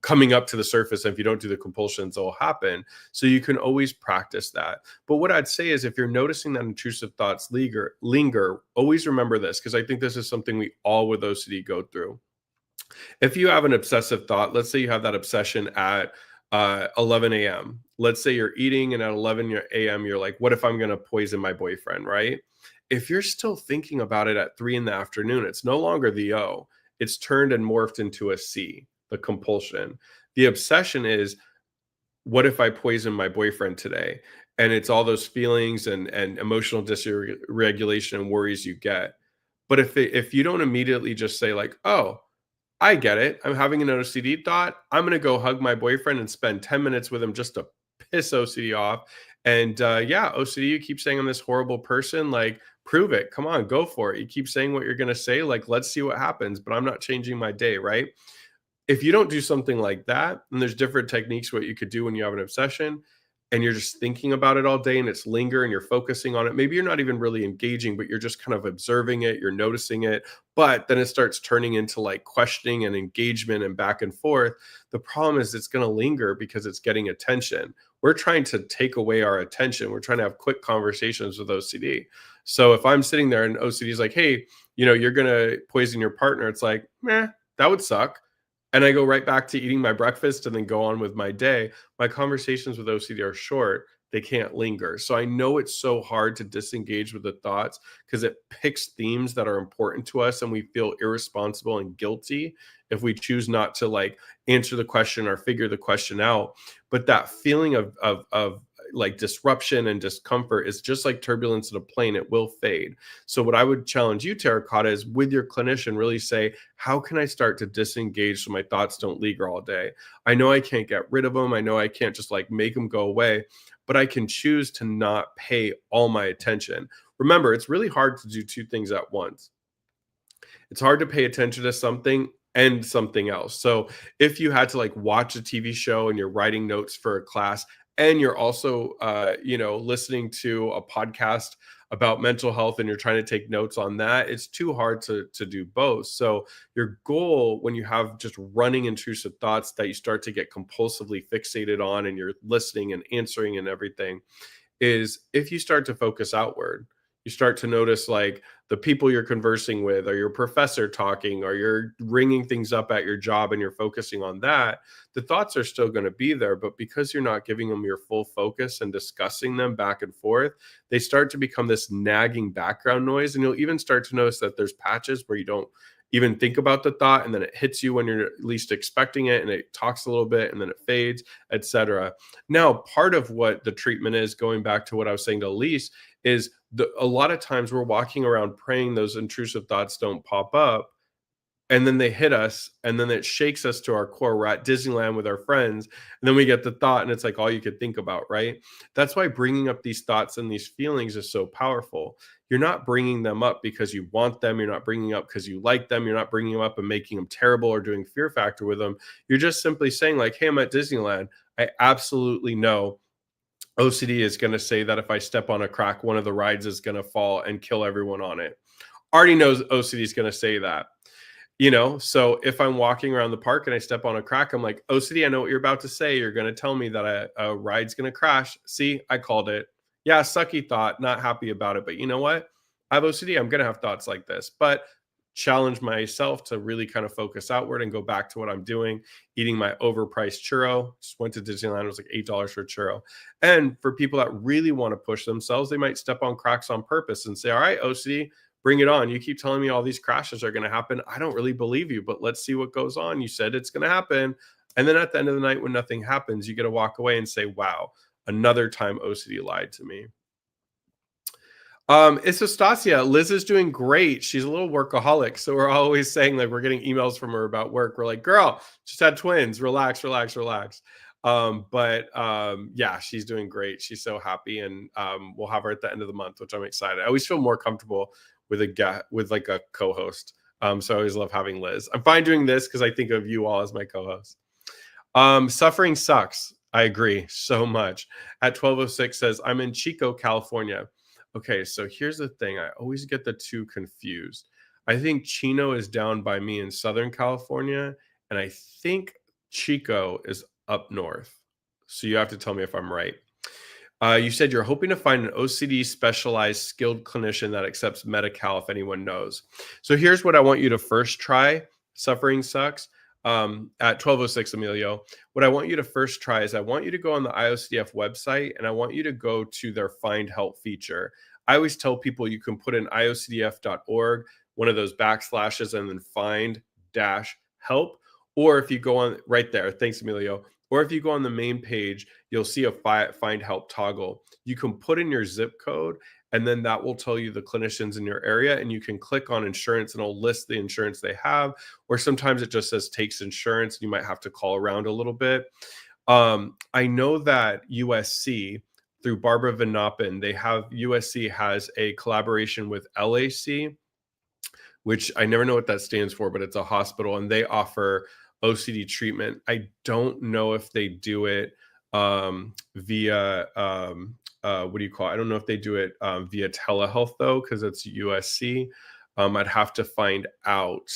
coming up to the surface, and if you don't do the compulsions, it'll happen. So you can always practice that. But what I'd say is, if you're noticing that intrusive thoughts linger, always remember this, because I think this is something we all with OCD go through. If you have an obsessive thought, let's say you have that obsession at 11 a.m. Let's say you're eating, and at 11 a.m. you're like, what if I'm going to poison my boyfriend, right? If you're still thinking about it at 3 in the afternoon, it's no longer the O. It's turned and morphed into a C, the compulsion. The obsession is, what if I poison my boyfriend today? and it's all those feelings and emotional dysregulation and worries you get. But if you don't immediately just say like, "Oh, I get it. I'm having an OCD thought. I'm gonna go hug my boyfriend and spend 10 minutes with him just to piss OCD off." And yeah, OCD, you keep saying I'm this horrible person. Like, prove it. Come on, go for it. You keep saying what you're gonna say. Like, let's see what happens. But I'm not changing my day, right? If you don't do something like that, and there's different techniques what you could do when you have an obsession and you're just thinking about it all day and it's linger and you're focusing on it. Maybe you're not even really engaging, but you're just kind of observing it, you're noticing it, but then it starts turning into like questioning and engagement and back and forth. The problem is it's going to linger because it's getting attention. We're trying to take away our attention. We're trying to have quick conversations with OCD. So if I'm sitting there and OCD is like, "Hey, you're going to poison your partner," it's like, "Meh, that would suck." And I go right back to eating my breakfast and then go on with my day. My conversations with OCD are short. They can't linger. So I know it's so hard to disengage with the thoughts because it picks themes that are important to us and we feel irresponsible and guilty if we choose not to like answer the question or figure the question out. But that feeling of like disruption and discomfort is just like turbulence in a plane. It will fade. So what I would challenge you, Terracotta, is with your clinician, really say, how can I start to disengage so my thoughts don't linger all day? I know I can't get rid of them. I know I can't just like make them go away, but I can choose to not pay all my attention. Remember, it's really hard to do two things at once. It's hard to pay attention to something and something else. So if you had to like watch a TV show and you're writing notes for a class and you're also listening to a podcast about mental health and you're trying to take notes on that, it's too hard to do both. So your goal when you have just running intrusive thoughts that you start to get compulsively fixated on and you're listening and answering and everything is if you start to focus outward, you start to notice like the people you're conversing with, or your professor talking, or you're ringing things up at your job and you're focusing on that. The thoughts are still going to be there, but because you're not giving them your full focus and discussing them back and forth, they start to become this nagging background noise. And you'll even start to notice that there's patches where you don't even think about the thought and then it hits you when you're least expecting it and it talks a little bit and then it fades, etc. Now, part of what the treatment is, going back to what I was saying to Elise, is a lot of times we're walking around praying those intrusive thoughts don't pop up, and then they hit us and then it shakes us to our core. We're at Disneyland with our friends and then we get the thought and it's like all you could think about, right? That's why bringing up these thoughts and these feelings is so powerful. You're not bringing them up because you want them, you're not bringing up because you like them, you're not bringing them up and making them terrible or doing fear factor with them. You're just simply saying like, "Hey, I'm at Disneyland. I absolutely know OCD is going to say that if I step on a crack, one of the rides is going to fall and kill everyone on it." Already knows OCD is going to say that. So if I'm walking around the park and I step on a crack, I'm like, "OCD, I know what you're about to say. You're going to tell me that a ride's going to crash. See, I called it. Yeah, sucky thought, not happy about it. But you know what? I have OCD. I'm going to have thoughts like this." But challenge myself to really kind of focus outward and go back to what I'm doing, eating my overpriced churro. Just went to Disneyland. It was like $8 for a churro. And for people that really want to push themselves, they might step on cracks on purpose and say, "All right, OCD, bring it on. You keep telling me all these crashes are going to happen. I don't really believe you, but let's see what goes on. You said it's going to happen." And then at the end of the night, when nothing happens, you get to walk away and say, "Wow, another time OCD lied to me." It's Astasia. Liz is doing great. She's a little workaholic. So we're always saying like we're getting emails from her about work. We're like, "Girl, just had twins. Relax, relax, relax." But yeah, she's doing great. She's so happy. And we'll have her at the end of the month, which I'm excited. I always feel more comfortable with with like a co-host. So I always love having Liz. I'm fine doing this because I think of you all as my co-host. Suffering sucks. I agree so much. At 1206 says, "I'm in Chico, California." Okay, so here's the thing. I always get the two confused. I think Chino is down by me in Southern California, and I think Chico is up north. So you have to tell me if I'm right. You said you're hoping to find an OCD specialized skilled clinician that accepts Medi-Cal if anyone knows. So here's what I want you to first try. Suffering sucks. At 1206, Emilio, what I want you to first try is I want you to go on the IOCDF website and I want you to go to their find help feature. I always tell people you can put in iocdf.org, one of those backslashes, and then find dash help. Or if you go on right there, thanks, Emilio, or if you go on the main page, you'll see a find help toggle. You can put in your zip code, and then that will tell you the clinicians in your area, and you can click on insurance and it'll list the insurance they have. Or sometimes it just says takes insurance. You might have to call around a little bit. I know that USC, through Barbara Van Noppen, USC has a collaboration with LAC, which I never know what that stands for, but it's a hospital, and they offer OCD treatment. I don't know if they do it via what do you call it? I don't know if they do it via telehealth though, because it's USC. I'd have to find out.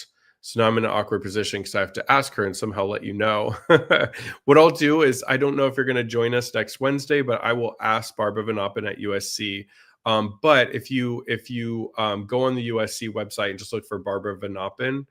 So now I'm in an awkward position because I have to ask her and somehow let you know. What I'll do is, I don't know if you're going to join us next Wednesday, but I will ask Barbara Van Noppen at USC. But if you go on the USC website and just look for Barbara Van Noppen,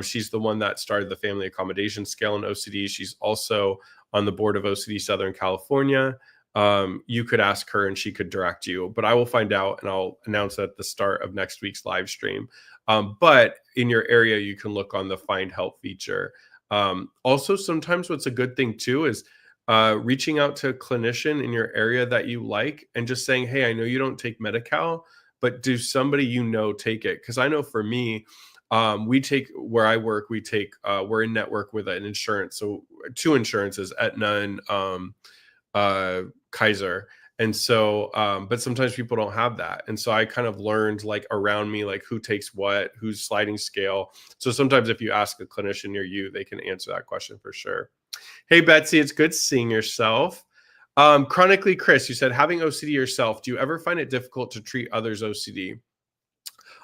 she's the one that started the family accommodation scale in OCD. She's also on the board of OCD Southern California. You could ask her and she could direct you, but I will find out and I'll announce at the start of next week's live stream. But in your area, you can look on the find help feature. Also, sometimes what's a good thing too is reaching out to a clinician in your area that you like and just saying, hey, I know you don't take Medi-Cal, but do somebody you know take it? Because I know for me, we take, where I work, we're in network with an insurance. So 2 insurances, Aetna and Kaiser. And so, but sometimes people don't have that. And so I kind of learned like around me, like who takes what, who's sliding scale. So sometimes if you ask a clinician near you, they can answer that question for sure. Hey, Betsy, it's good seeing yourself. Chronically, Chris, you said, having OCD yourself, do you ever find it difficult to treat others' OCD?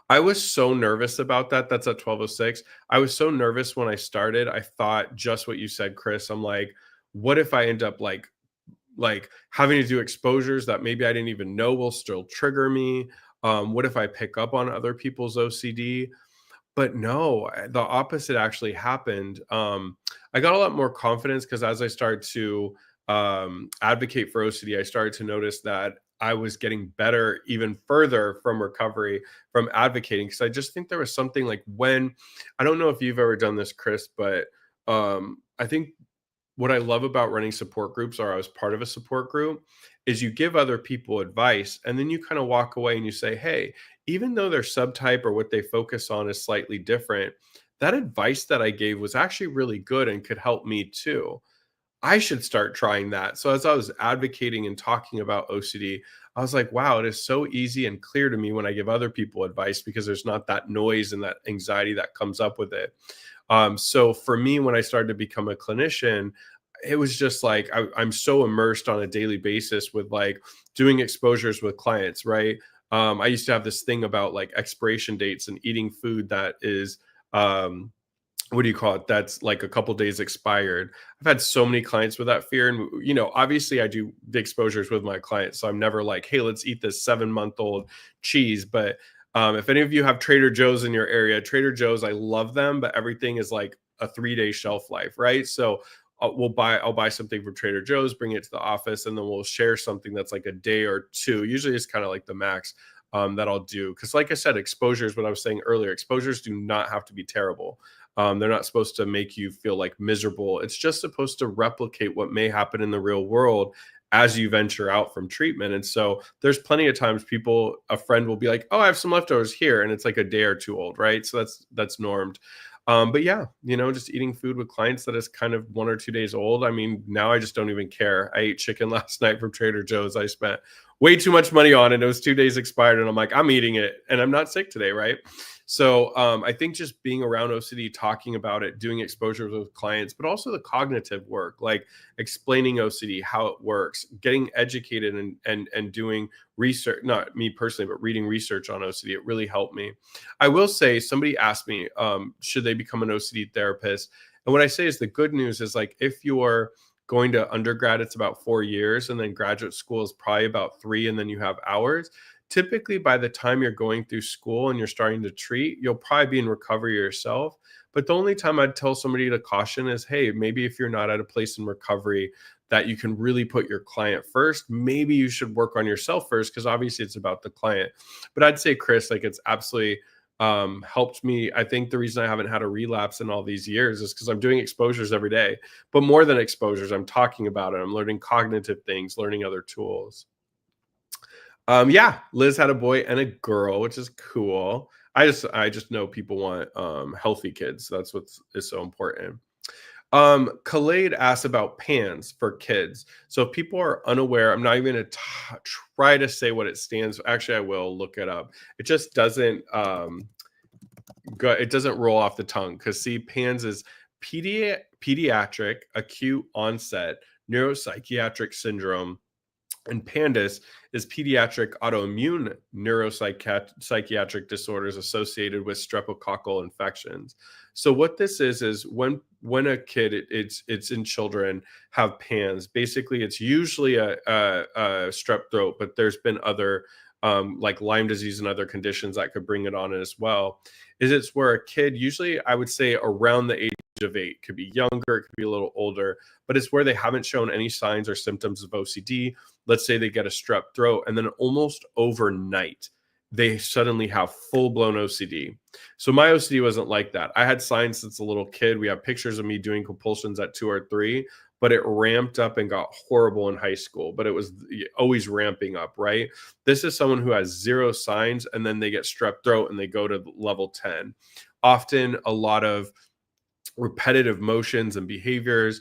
I was so nervous about that. That's at 12:06. I was so nervous when I started. I thought just what you said, Chris. I'm like, what if I end up like having to do exposures that maybe I didn't even know will still trigger me? What if I pick up on other people's OCD? But no, the opposite actually happened. I got a lot more confidence because as I started to advocate for OCD, I started to notice that I was getting better even further from recovery, from advocating. Because I just think there was something like I don't know if you've ever done this, Chris, but I think what I love about running support groups, or I was part of a support group, is you give other people advice and then you kind of walk away and you say, hey, even though their subtype or what they focus on is slightly different, that advice that I gave was actually really good and could help me too. I should start trying that. So as I was advocating and talking about OCD, I was like, wow, it is so easy and clear to me when I give other people advice because there's not that noise and that anxiety that comes up with it. So for me, when I started to become a clinician, it was just like I'm so immersed on a daily basis with like doing exposures with clients, right? I used to have this thing about like expiration dates and eating food that is what do you call it? That's like a couple days expired. I've had so many clients with that fear. And, obviously I do the exposures with my clients. So I'm never like, hey, let's eat this 7-month-old cheese. But if any of you have Trader Joe's in your area, Trader Joe's, I love them, but everything is like a 3-day shelf life, right? So I'll buy something from Trader Joe's, bring it to the office, and then we'll share something that's like a day or two. Usually it's kind of like the max that I'll do. Because like I said, exposures, what I was saying earlier, exposures do not have to be terrible. They're not supposed to make you feel like miserable. It's just supposed to replicate what may happen in the real world as you venture out from treatment. And so there's plenty of times a friend will be like, oh, I have some leftovers here. And it's like a day or two old, right? So that's normed. But yeah, just eating food with clients that is kind of 1 or 2 days old. I mean, now I just don't even care. I ate chicken last night from Trader Joe's. I spent way too much money on it. It was 2 days expired. And I'm like, I'm eating it and I'm not sick today, right? So I think just being around OCD, talking about it, doing exposures with clients, but also the cognitive work, like explaining OCD, how it works, getting educated and doing research, not me personally, but reading research on OCD, it really helped me. I will say, somebody asked me, should they become an OCD therapist? And what I say is the good news is like, if you're going to undergrad, it's about 4 years, and then graduate school is probably about 3, and then you have hours. Typically, by the time you're going through school and you're starting to treat, you'll probably be in recovery yourself. But the only time I'd tell somebody to caution is, hey, maybe if you're not at a place in recovery that you can really put your client first, maybe you should work on yourself first, because obviously it's about the client. But I'd say, Chris, like it's absolutely helped me. I think the reason I haven't had a relapse in all these years is because I'm doing exposures every day. But more than exposures, I'm talking about it. I'm learning cognitive things, learning other tools. Yeah, Liz had a boy and a girl, which is cool. I just know people want healthy kids. That's what is so important. Khaled asked about PANDS for kids. So if people are unaware, I'm not even going to try to say what it stands for. Actually, I will look it up. It just doesn't it doesn't roll off the tongue, because see, PANS is pediatric acute onset neuropsychiatric syndrome, and PANDAS is pediatric autoimmune neuropsychiatric disorders associated with streptococcal infections. So what this is when a kid, it's in children, have PANS. Basically, it's usually a strep throat, but there's been other like Lyme disease and other conditions that could bring it on as well. It's where a kid, usually I would say around the age of 8, could be younger, it could be a little older, but it's where they haven't shown any signs or symptoms of OCD. Let's say they get a strep throat, and then almost overnight, they suddenly have full-blown OCD. So my OCD wasn't like that. I had signs since a little kid. We have pictures of me doing compulsions at 2 or 3, but it ramped up and got horrible in high school. But it was always ramping up, right? This is someone who has 0 signs, and then they get strep throat and they go to level 10. Often a lot of repetitive motions and behaviors.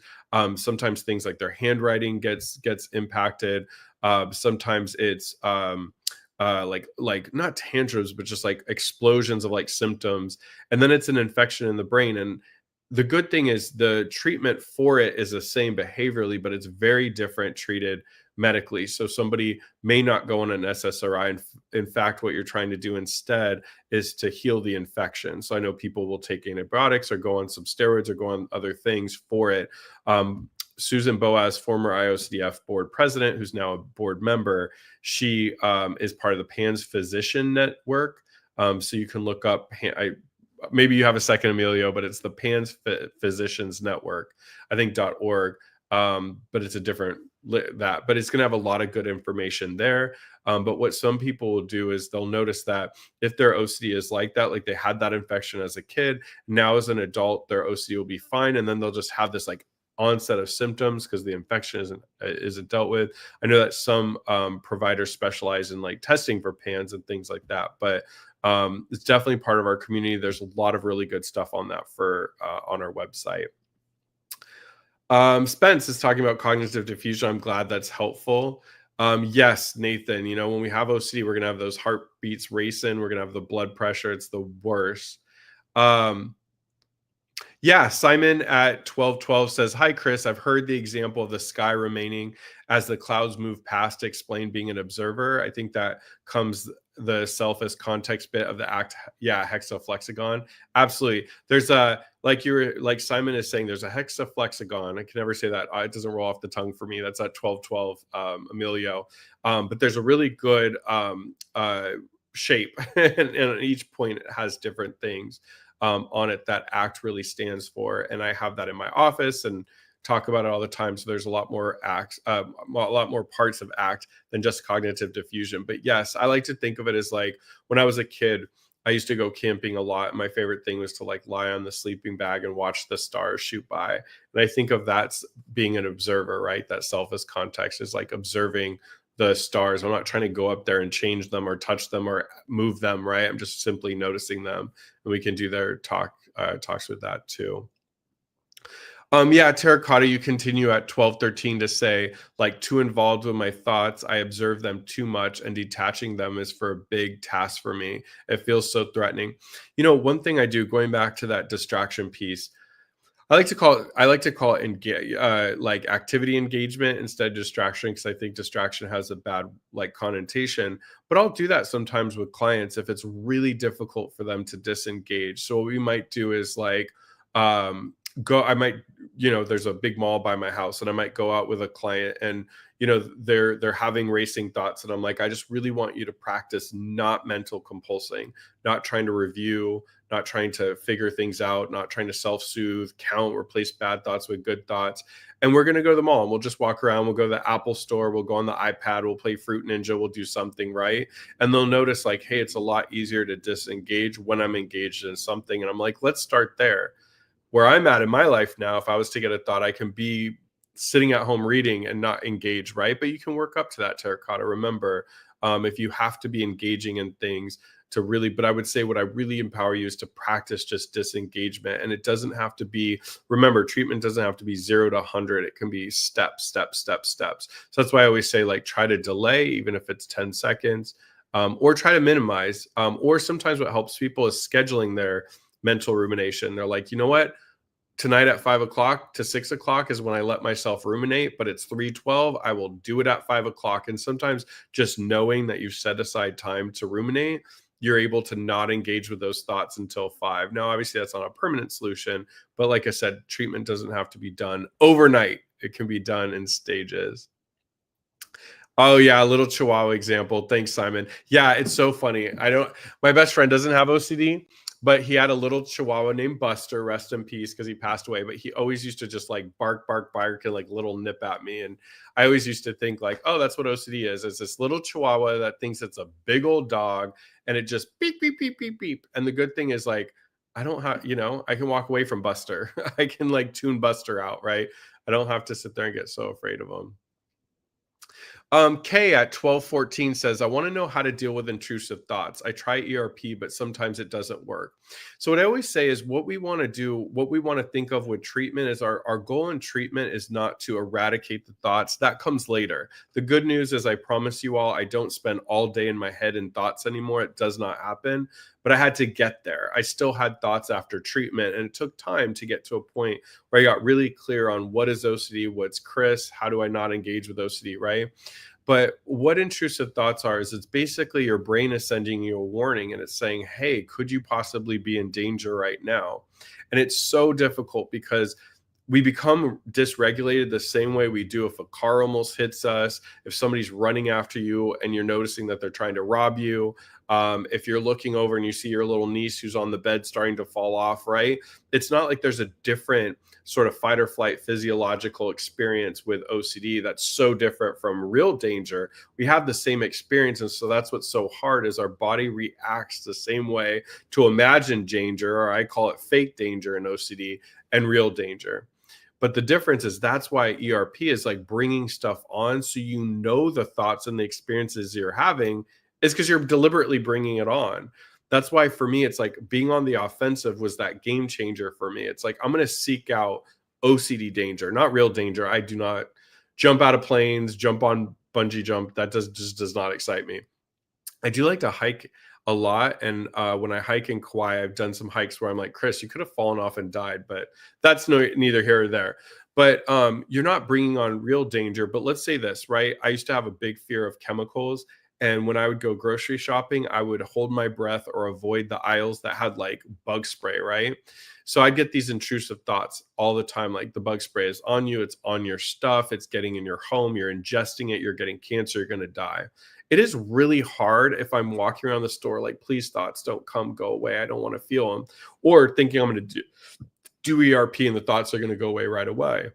Sometimes things like their handwriting gets impacted. Sometimes it's like not tantrums, but just like explosions of like symptoms. And then it's an infection in the brain. And the good thing is the treatment for it is the same behaviorally, but it's very different treated medically. So somebody may not go on an SSRI. And in fact, what you're trying to do instead is to heal the infection. So I know people will take antibiotics or go on some steroids or go on other things for it. Susan Boas, former IOCDF board president, who's now a board member, she is part of the PANS Physician Network. So you can look up, maybe you have a second, Emilio, but it's the PANS Physicians Network, I think .org. But it's a different but it's going to have a lot of good information there. But what some people will do is they'll notice that if their OCD is like that, like they had that infection as a kid, now as an adult, their OCD will be fine. And then they'll just have this like onset of symptoms because the infection isn't dealt with. I know that some providers specialize in like testing for PANS and things like that, but it's definitely part of our community. There's a lot of really good stuff on that on our website. Spence is talking about cognitive diffusion. I'm glad that's helpful. Yes, Nathan, when we have OCD, we're going to have those heartbeats racing. We're going to have the blood pressure. It's the worst. Yeah, Simon at 1212 says, hi, Chris. I've heard the example of the sky remaining as the clouds move past to explain being an observer. I think that comes the self as context bit of the act. Yeah, hexaflexagon. Absolutely. There's like Simon is saying, there's a hexaflexagon. I can never say that. It doesn't roll off the tongue for me. That's at 1212, Emilio. But there's a really good shape, and at each point it has different things on it that ACT really stands for. And I have that in my office and talk about it all the time. So there's a lot more a lot more parts of ACT than just cognitive diffusion. But yes, I like to think of it as like when I was a kid, I used to go camping a lot. My favorite thing was to like lie on the sleeping bag and watch the stars shoot by. And I think of that's being an observer, right? That self as context is like observing the stars. I'm not trying to go up there and change them or touch them or move them, right? I'm just simply noticing them, and we can do their talks with that too. Yeah, Terracotta, you continue at 1213 to say, like, too involved with my thoughts. I observe them too much, and detaching them is for a big task for me. It feels so threatening. One thing I do, going back to that distraction piece, I like to call it like activity engagement instead of distraction, because I think distraction has a bad like connotation. But I'll do that sometimes with clients if it's really difficult for them to disengage. So what we might do is like I might, there's a big mall by my house, and I might go out with a client, and they're having racing thoughts, and I'm like, I just really want you to practice not mental compulsing, not trying to review, not trying to figure things out, not trying to self-soothe, count, replace bad thoughts with good thoughts. And we're going to go to the mall and we'll just walk around. We'll go to the Apple store. We'll go on the iPad. We'll play Fruit Ninja. We'll do something, right? And they'll notice like, hey, it's a lot easier to disengage when I'm engaged in something. And I'm like, let's start there. Where I'm at in my life now, if I was to get a thought, I can be sitting at home reading and not engage, right? But you can work up to that, Terracotta. Remember, if you have to be engaging in things to really, but I would say what I really empower you is to practice just disengagement. And it doesn't have to be, remember, treatment doesn't have to be 0 to 100. It can be steps. So that's why I always say, like, try to delay, even if it's 10 seconds, or try to minimize. Or sometimes what helps people is scheduling their mental rumination. They're like, you know what? Tonight at 5 o'clock to 6 o'clock is when I let myself ruminate, but it's 3:12. I will do it at 5 o'clock. And sometimes just knowing that you've set aside time to ruminate, you're able to not engage with those thoughts until 5. Now, obviously, that's not a permanent solution, but like I said, treatment doesn't have to be done overnight. It can be done in stages. Oh yeah, a little Chihuahua example. Thanks, Simon. Yeah, it's so funny. My best friend doesn't have OCD, but he had a little Chihuahua named Buster, rest in peace, because he passed away. But he always used to just like bark, bark, bark, and like little nip at me. And I always used to think like, oh, that's what OCD is. It's this little Chihuahua that thinks it's a big old dog, and it just beep, beep, beep, beep, beep. And the good thing is like, I don't have, I can walk away from Buster. I can like tune Buster out, right? I don't have to sit there and get so afraid of him. Kay at 1214 says, I want to know how to deal with intrusive thoughts. I try ERP, but sometimes it doesn't work. So what I always say is what we want to do, what we want to think of with treatment is our goal in treatment is not to eradicate the thoughts. That comes later. The good news is I promise you all, I don't spend all day in my head in thoughts anymore. It does not happen, but I had to get there. I still had thoughts after treatment, and it took time to get to a point where I got really clear on what is OCD, what's Chris, how do I not engage with OCD, right? But what intrusive thoughts are is it's basically your brain is sending you a warning and it's saying, hey, could you possibly be in danger right now? And it's so difficult because we become dysregulated the same way we do if a car almost hits us, if somebody's running after you and you're noticing that they're trying to rob you, if you're looking over and you see your little niece who's on the bed starting to fall off, right? It's not like there's a different sort of fight or flight physiological experience with OCD that's so different from real danger. We have the same experience. And so that's what's so hard is our body reacts the same way to imagined danger, or I call it fake danger in OCD, and real danger. But the difference is that's why ERP is like bringing stuff on so you know the thoughts and the experiences you're having is because you're deliberately bringing it on. That's why for me, it's like being on the offensive was that game changer for me. It's like I'm going to seek out OCD danger, not real danger. I do not jump out of planes, jump on bungee jump. That just does not excite me. I do like to hike a lot. And when I hike in Kauai, I've done some hikes where I'm like, Chris, you could have fallen off and died, but that's neither here or there. But you're not bringing on real danger. But let's say this, right? I used to have a big fear of chemicals. And when I would go grocery shopping, I would hold my breath or avoid the aisles that had like bug spray, right? So I get these intrusive thoughts all the time, like the bug spray is on you, it's on your stuff, it's getting in your home, you're ingesting it, you're getting cancer, you're going to die. It is really hard if I'm walking around the store like, please thoughts don't come, go away, I don't want to feel them, or thinking I'm going to do ERP and the thoughts are going to go away right away.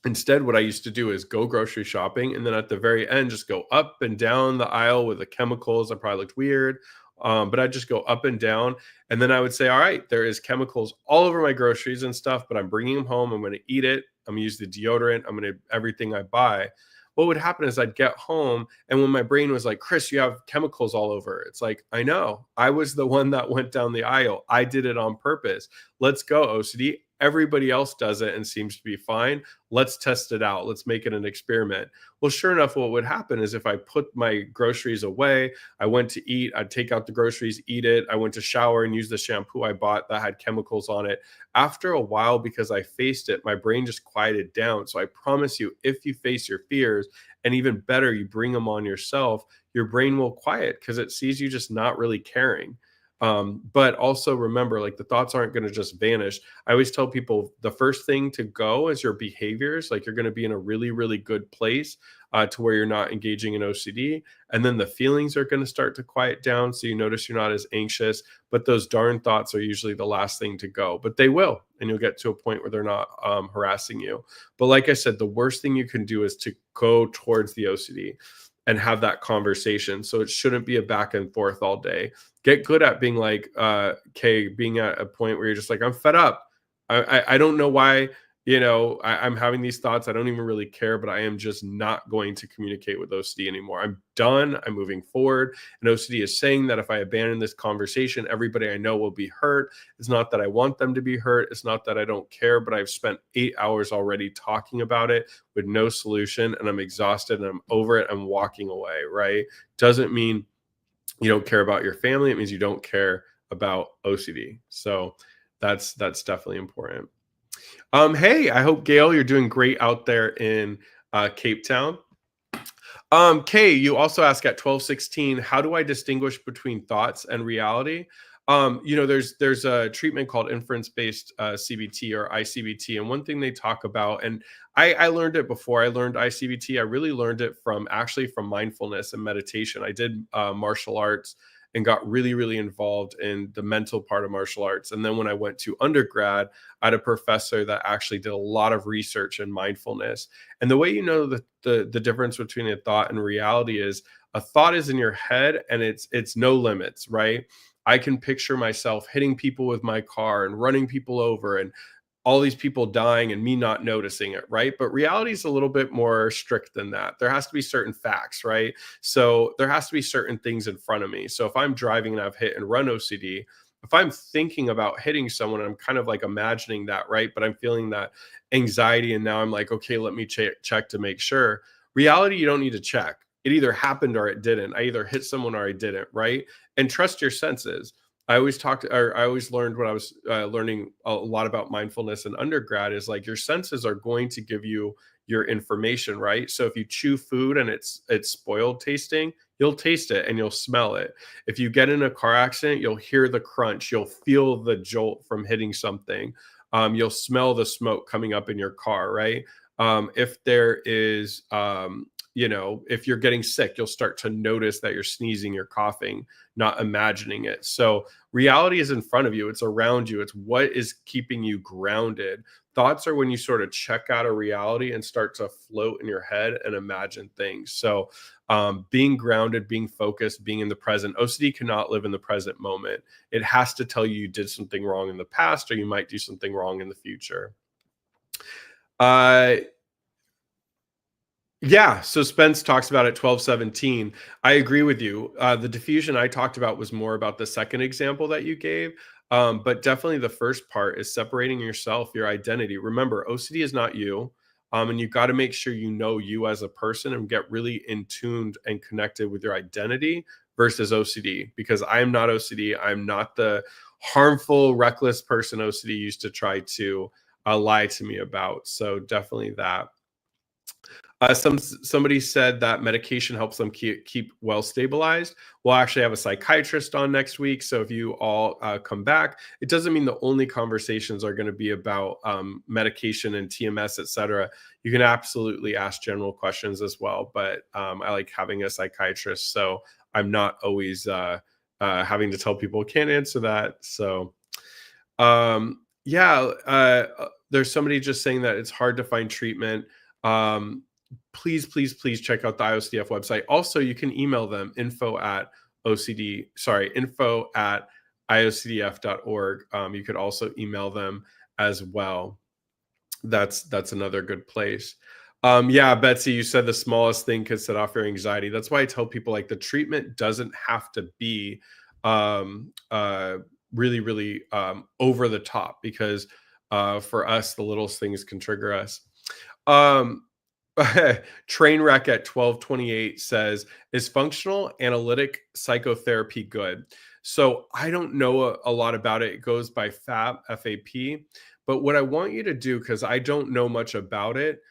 Instead, what I used to do is go grocery shopping, and then at the very end, just go up and down the aisle with the chemicals. I probably looked weird, but I'd just go up and down. And then I would say, all right, there is chemicals all over my groceries and stuff, but I'm bringing them home. I'm going to eat it. I'm going to use the deodorant. I'm going to everything I buy. What would happen is I'd get home, and when my brain was like, Chris, you have chemicals all over. It's like, I know. I was the one that went down the aisle. I did it on purpose. Let's go, OCD. Everybody else does it and seems to be fine. Let's test it out. Let's make it an experiment. Well, sure enough, what would happen is if I put my groceries away, I went to eat, I'd take out the groceries, eat it. I went to shower and use the shampoo I bought that had chemicals on it. After a while, because I faced it, my brain just quieted down. So I promise you, if you face your fears, and even better, you bring them on yourself, your brain will quiet because it sees you just not really caring. But also remember, like, the thoughts aren't going to just vanish. I always tell people the first thing to go is your behaviors. Like, you're going to be in a really, really good place to where you're not engaging in OCD. And then the feelings are going to start to quiet down. So you notice you're not as anxious, but those darn thoughts are usually the last thing to go, but they will. And you'll get to a point where they're not harassing you. But like I said, the worst thing you can do is to go towards the OCD and have that conversation. So it shouldn't be a back and forth all day. Get good at being like, being at a point where you're just like, I'm fed up. I don't know why, I'm having these thoughts. I don't even really care, but I am just not going to communicate with OCD anymore. I'm done. I'm moving forward. And OCD is saying that if I abandon this conversation, everybody I know will be hurt. It's not that I want them to be hurt. It's not that I don't care, but I've spent 8 hours already talking about it with no solution, and I'm exhausted and I'm over it. I'm walking away, right? Doesn't mean you don't care about your family. It means you don't care about OCD. So that's definitely important. Hey, I hope, Gail, you're doing great out there in Cape Town. Kay, you also ask at 12:16, how do I distinguish between thoughts and reality? There's a treatment called inference-based CBT or ICBT, and one thing they talk about, and I learned it before I learned ICBT. I really learned it from mindfulness and meditation. I did martial arts and got really, really involved in the mental part of martial arts. And then when I went to undergrad, I had a professor that actually did a lot of research in mindfulness. And the way you know the difference between a thought and reality is a thought is in your head and it's no limits, right? I can picture myself hitting people with my car and running people over and all these people dying and me not noticing it, right? But reality is a little bit more strict than that. There has to be certain facts, right? So there has to be certain things in front of me. So if I'm driving and I've hit and run OCD, if I'm thinking about hitting someone, I'm kind of like imagining that, right? But I'm feeling that anxiety, and now I'm like, okay, let me check to make sure. Reality, you don't need to check. It either happened or it didn't. I either hit someone or I didn't, right? And trust your senses. I always learned when I was learning a lot about mindfulness in undergrad is like your senses are going to give you your information, right? So if you chew food and it's spoiled tasting, you'll taste it and you'll smell it. If you get in a car accident, you'll hear the crunch, you'll feel the jolt from hitting something. You'll smell the smoke coming up in your car, right? If there is if you're getting sick, you'll start to notice that you're sneezing, you're coughing, not imagining it. So reality is in front of you. It's around you. It's what is keeping you grounded. Thoughts are when you sort of check out of reality and start to float in your head and imagine things. So being grounded, being focused, being in the present. OCD cannot live in the present moment. It has to tell you did something wrong in the past or you might do something wrong in the future. Yeah, so Spence talks about it 12:17. I agree with you. The diffusion I talked about was more about the second example that you gave. But definitely the first part is separating yourself, your identity. Remember, OCD is not you. And you've got to make sure you know you as a person and get really in tuned and connected with your identity versus OCD. Because I'm not OCD. I'm not the harmful, reckless person OCD used to try to lie to me about. So definitely that. Somebody said that medication helps them keep well stabilized. We'll actually have a psychiatrist on next week, so if you all come back, it doesn't mean the only conversations are going to be about medication and TMS, etc. You can absolutely ask general questions as well, but I like having a psychiatrist, so I'm not always having to tell people can't answer that. So there's somebody just saying that it's hard to find treatment. Please check out the IOCDF website. Also, you can email them info at iocdf.org. You could also email them as well. That's another good place. Betsy, you said the smallest thing could set off your anxiety. That's why I tell people like the treatment doesn't have to be really, really over the top, because for us, the littlest things can trigger us. Trainwreck at 12:28 says, is functional analytic psychotherapy good? So I don't know a lot about it. It goes by FAP, but what I want you to do, because I don't know much about it,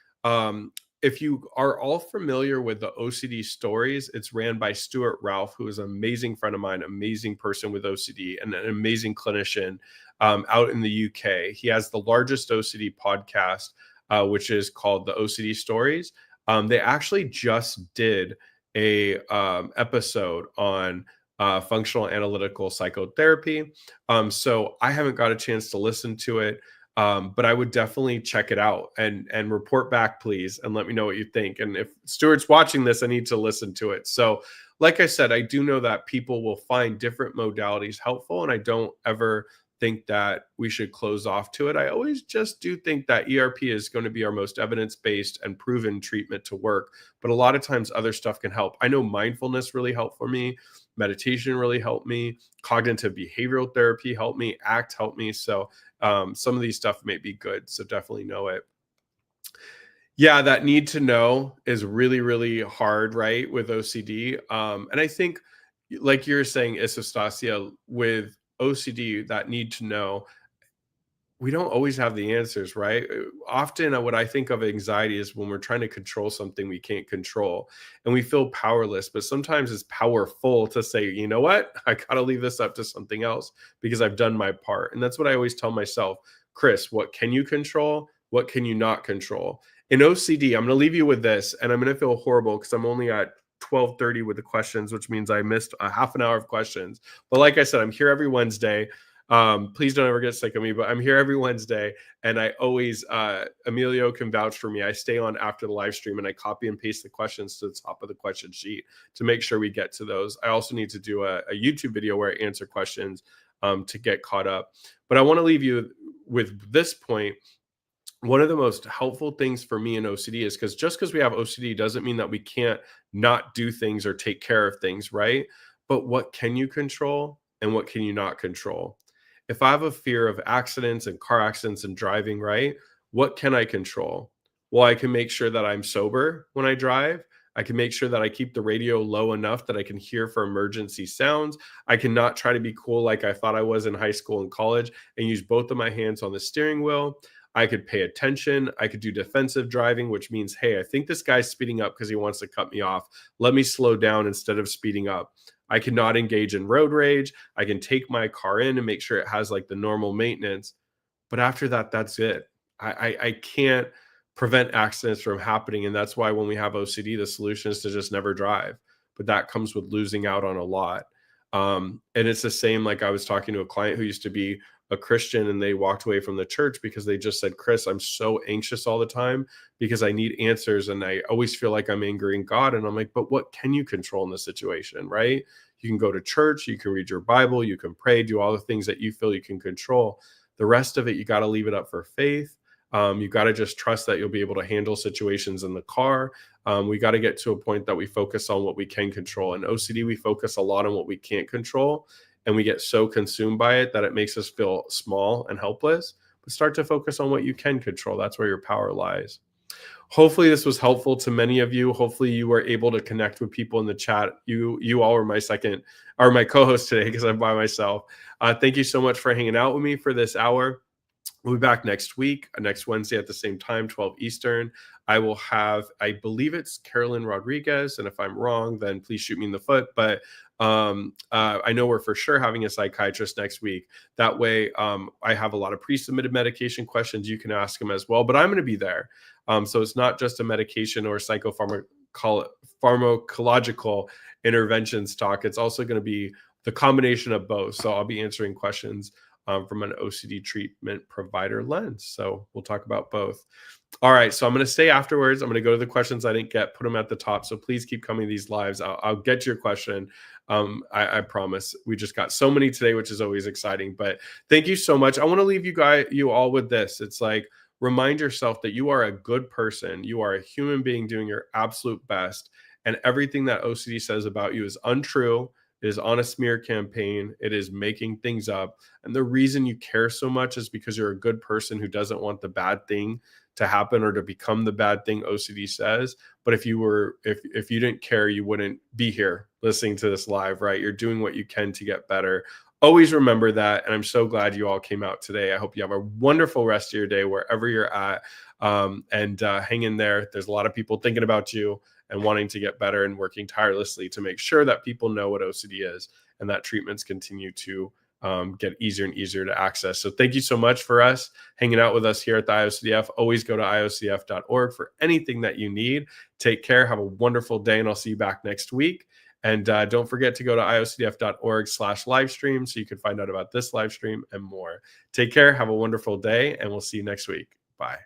if you are all familiar with the OCD stories, it's ran by Stuart Ralph, who is an amazing friend of mine, amazing person with OCD, and an amazing clinician out in the UK. He has the largest OCD podcast, which is called the OCD Stories. They actually just did a episode on functional analytical psychotherapy. So I haven't got a chance to listen to it. But I would definitely check it out and report back, please, and let me know what you think. And if Stuart's watching this, I need to listen to it. So, like I said, I do know that people will find different modalities helpful, and I don't ever think that we should close off to it. I always just do think that ERP is going to be our most evidence-based and proven treatment to work, but a lot of times other stuff can help. I know mindfulness really helped for me, meditation really helped me, cognitive behavioral therapy helped me, ACT helped me. So some of these stuff may be good, so definitely know it. Yeah, that need to know is really, really hard, right, with OCD. And I think, like you're saying, Isostasia, with OCD, that need to know, we don't always have the answers, right? Often, what I think of anxiety is when we're trying to control something we can't control and we feel powerless. But sometimes it's powerful to say, you know what? I got to leave this up to something else because I've done my part. And that's what I always tell myself, Chris, what can you control? What can you not control? In OCD, I'm going to leave you with this, and I'm going to feel horrible because I'm only at 12:30 with the questions, which means I missed a half an hour of questions. But like I said, I'm here every Wednesday. Please don't ever get sick of me, but I'm here every Wednesday, and I always Emilio can vouch for me. I stay on after the live stream and I copy and paste the questions to the top of the question sheet to make sure we get to those. I also need to do a YouTube video where I answer questions to get caught up. But I want to leave you with this point. One of the most helpful things for me in OCD is because just because we have OCD doesn't mean that we can't not do things or take care of things, right? But what can you control and what can you not control? If I have a fear of accidents and car accidents and driving, right? What can I control? Well, I can make sure that I'm sober when I drive. I can make sure that I keep the radio low enough that I can hear for emergency sounds. I cannot try to be cool like I thought I was in high school and college and use both of my hands on the steering wheel. I could pay attention. I could do defensive driving, which means, hey, I think this guy's speeding up because he wants to cut me off. Let me slow down instead of speeding up. I cannot engage in road rage. I can take my car in and make sure it has like the normal maintenance. But after that, that's it. I can't prevent accidents from happening. And that's why when we have OCD, the solution is to just never drive. But that comes with losing out on a lot. And it's the same, like I was talking to a client who used to be a Christian and they walked away from the church because they just said, Chris, I'm so anxious all the time because I need answers and I always feel like I'm angering God. And I'm like, but what can you control in this situation, right? You can go to church, you can read your Bible, you can pray, do all the things that you feel you can control. The rest of it, you got to leave it up for faith. You got to just trust that you'll be able to handle situations in the car. We got to get to a point that we focus on what we can control. In OCD, we focus a lot on what we can't control. And we get so consumed by it that it makes us feel small and helpless. But start to focus on what you can control. That's where your power lies. Hopefully this was helpful to many of you. Hopefully you were able to connect with people in the chat. You all were my my co-host today because I'm by myself. Thank you so much for hanging out with me for this hour. We'll be back next week, next Wednesday at the same time, 12 Eastern. I will have, I believe it's Carolyn Rodriguez. And if I'm wrong, then please shoot me in the foot. But I know we're for sure having a psychiatrist next week. That way, I have a lot of pre-submitted medication questions. You can ask them as well, but I'm going to be there. So it's not just a medication or pharmacological interventions talk. It's also going to be the combination of both. So I'll be answering questions from an OCD treatment provider lens. So we'll talk about both. All right. So I'm going to stay afterwards. I'm going to go to the questions I didn't get, put them at the top. So please keep coming to these lives. I'll get your question. I promise. We just got so many today, which is always exciting. But thank you so much. I want to leave you all with this. It's like, remind yourself that you are a good person. You are a human being doing your absolute best. And everything that OCD says about you is untrue. It is on a smear campaign. It is making things up. And the reason you care so much is because you're a good person who doesn't want the bad thing to happen or to become the bad thing OCD says. But if you didn't care, you wouldn't be here listening to this live, right? You're doing what you can to get better. Always remember that. And I'm so glad you all came out today. I hope you have a wonderful rest of your day wherever you're at. And hang in there. There's a lot of people thinking about you and wanting to get better and working tirelessly to make sure that people know what OCD is and that treatments continue to get easier and easier to access. So thank you so much for us hanging out with us here at the IOCDF. Always go to iocdf.org for anything that you need. Take care. Have a wonderful day, and I'll see you back next week. And don't forget to go to iocdf.org/livestream so you can find out about this live stream and more. Take care. Have a wonderful day, and we'll see you next week. Bye.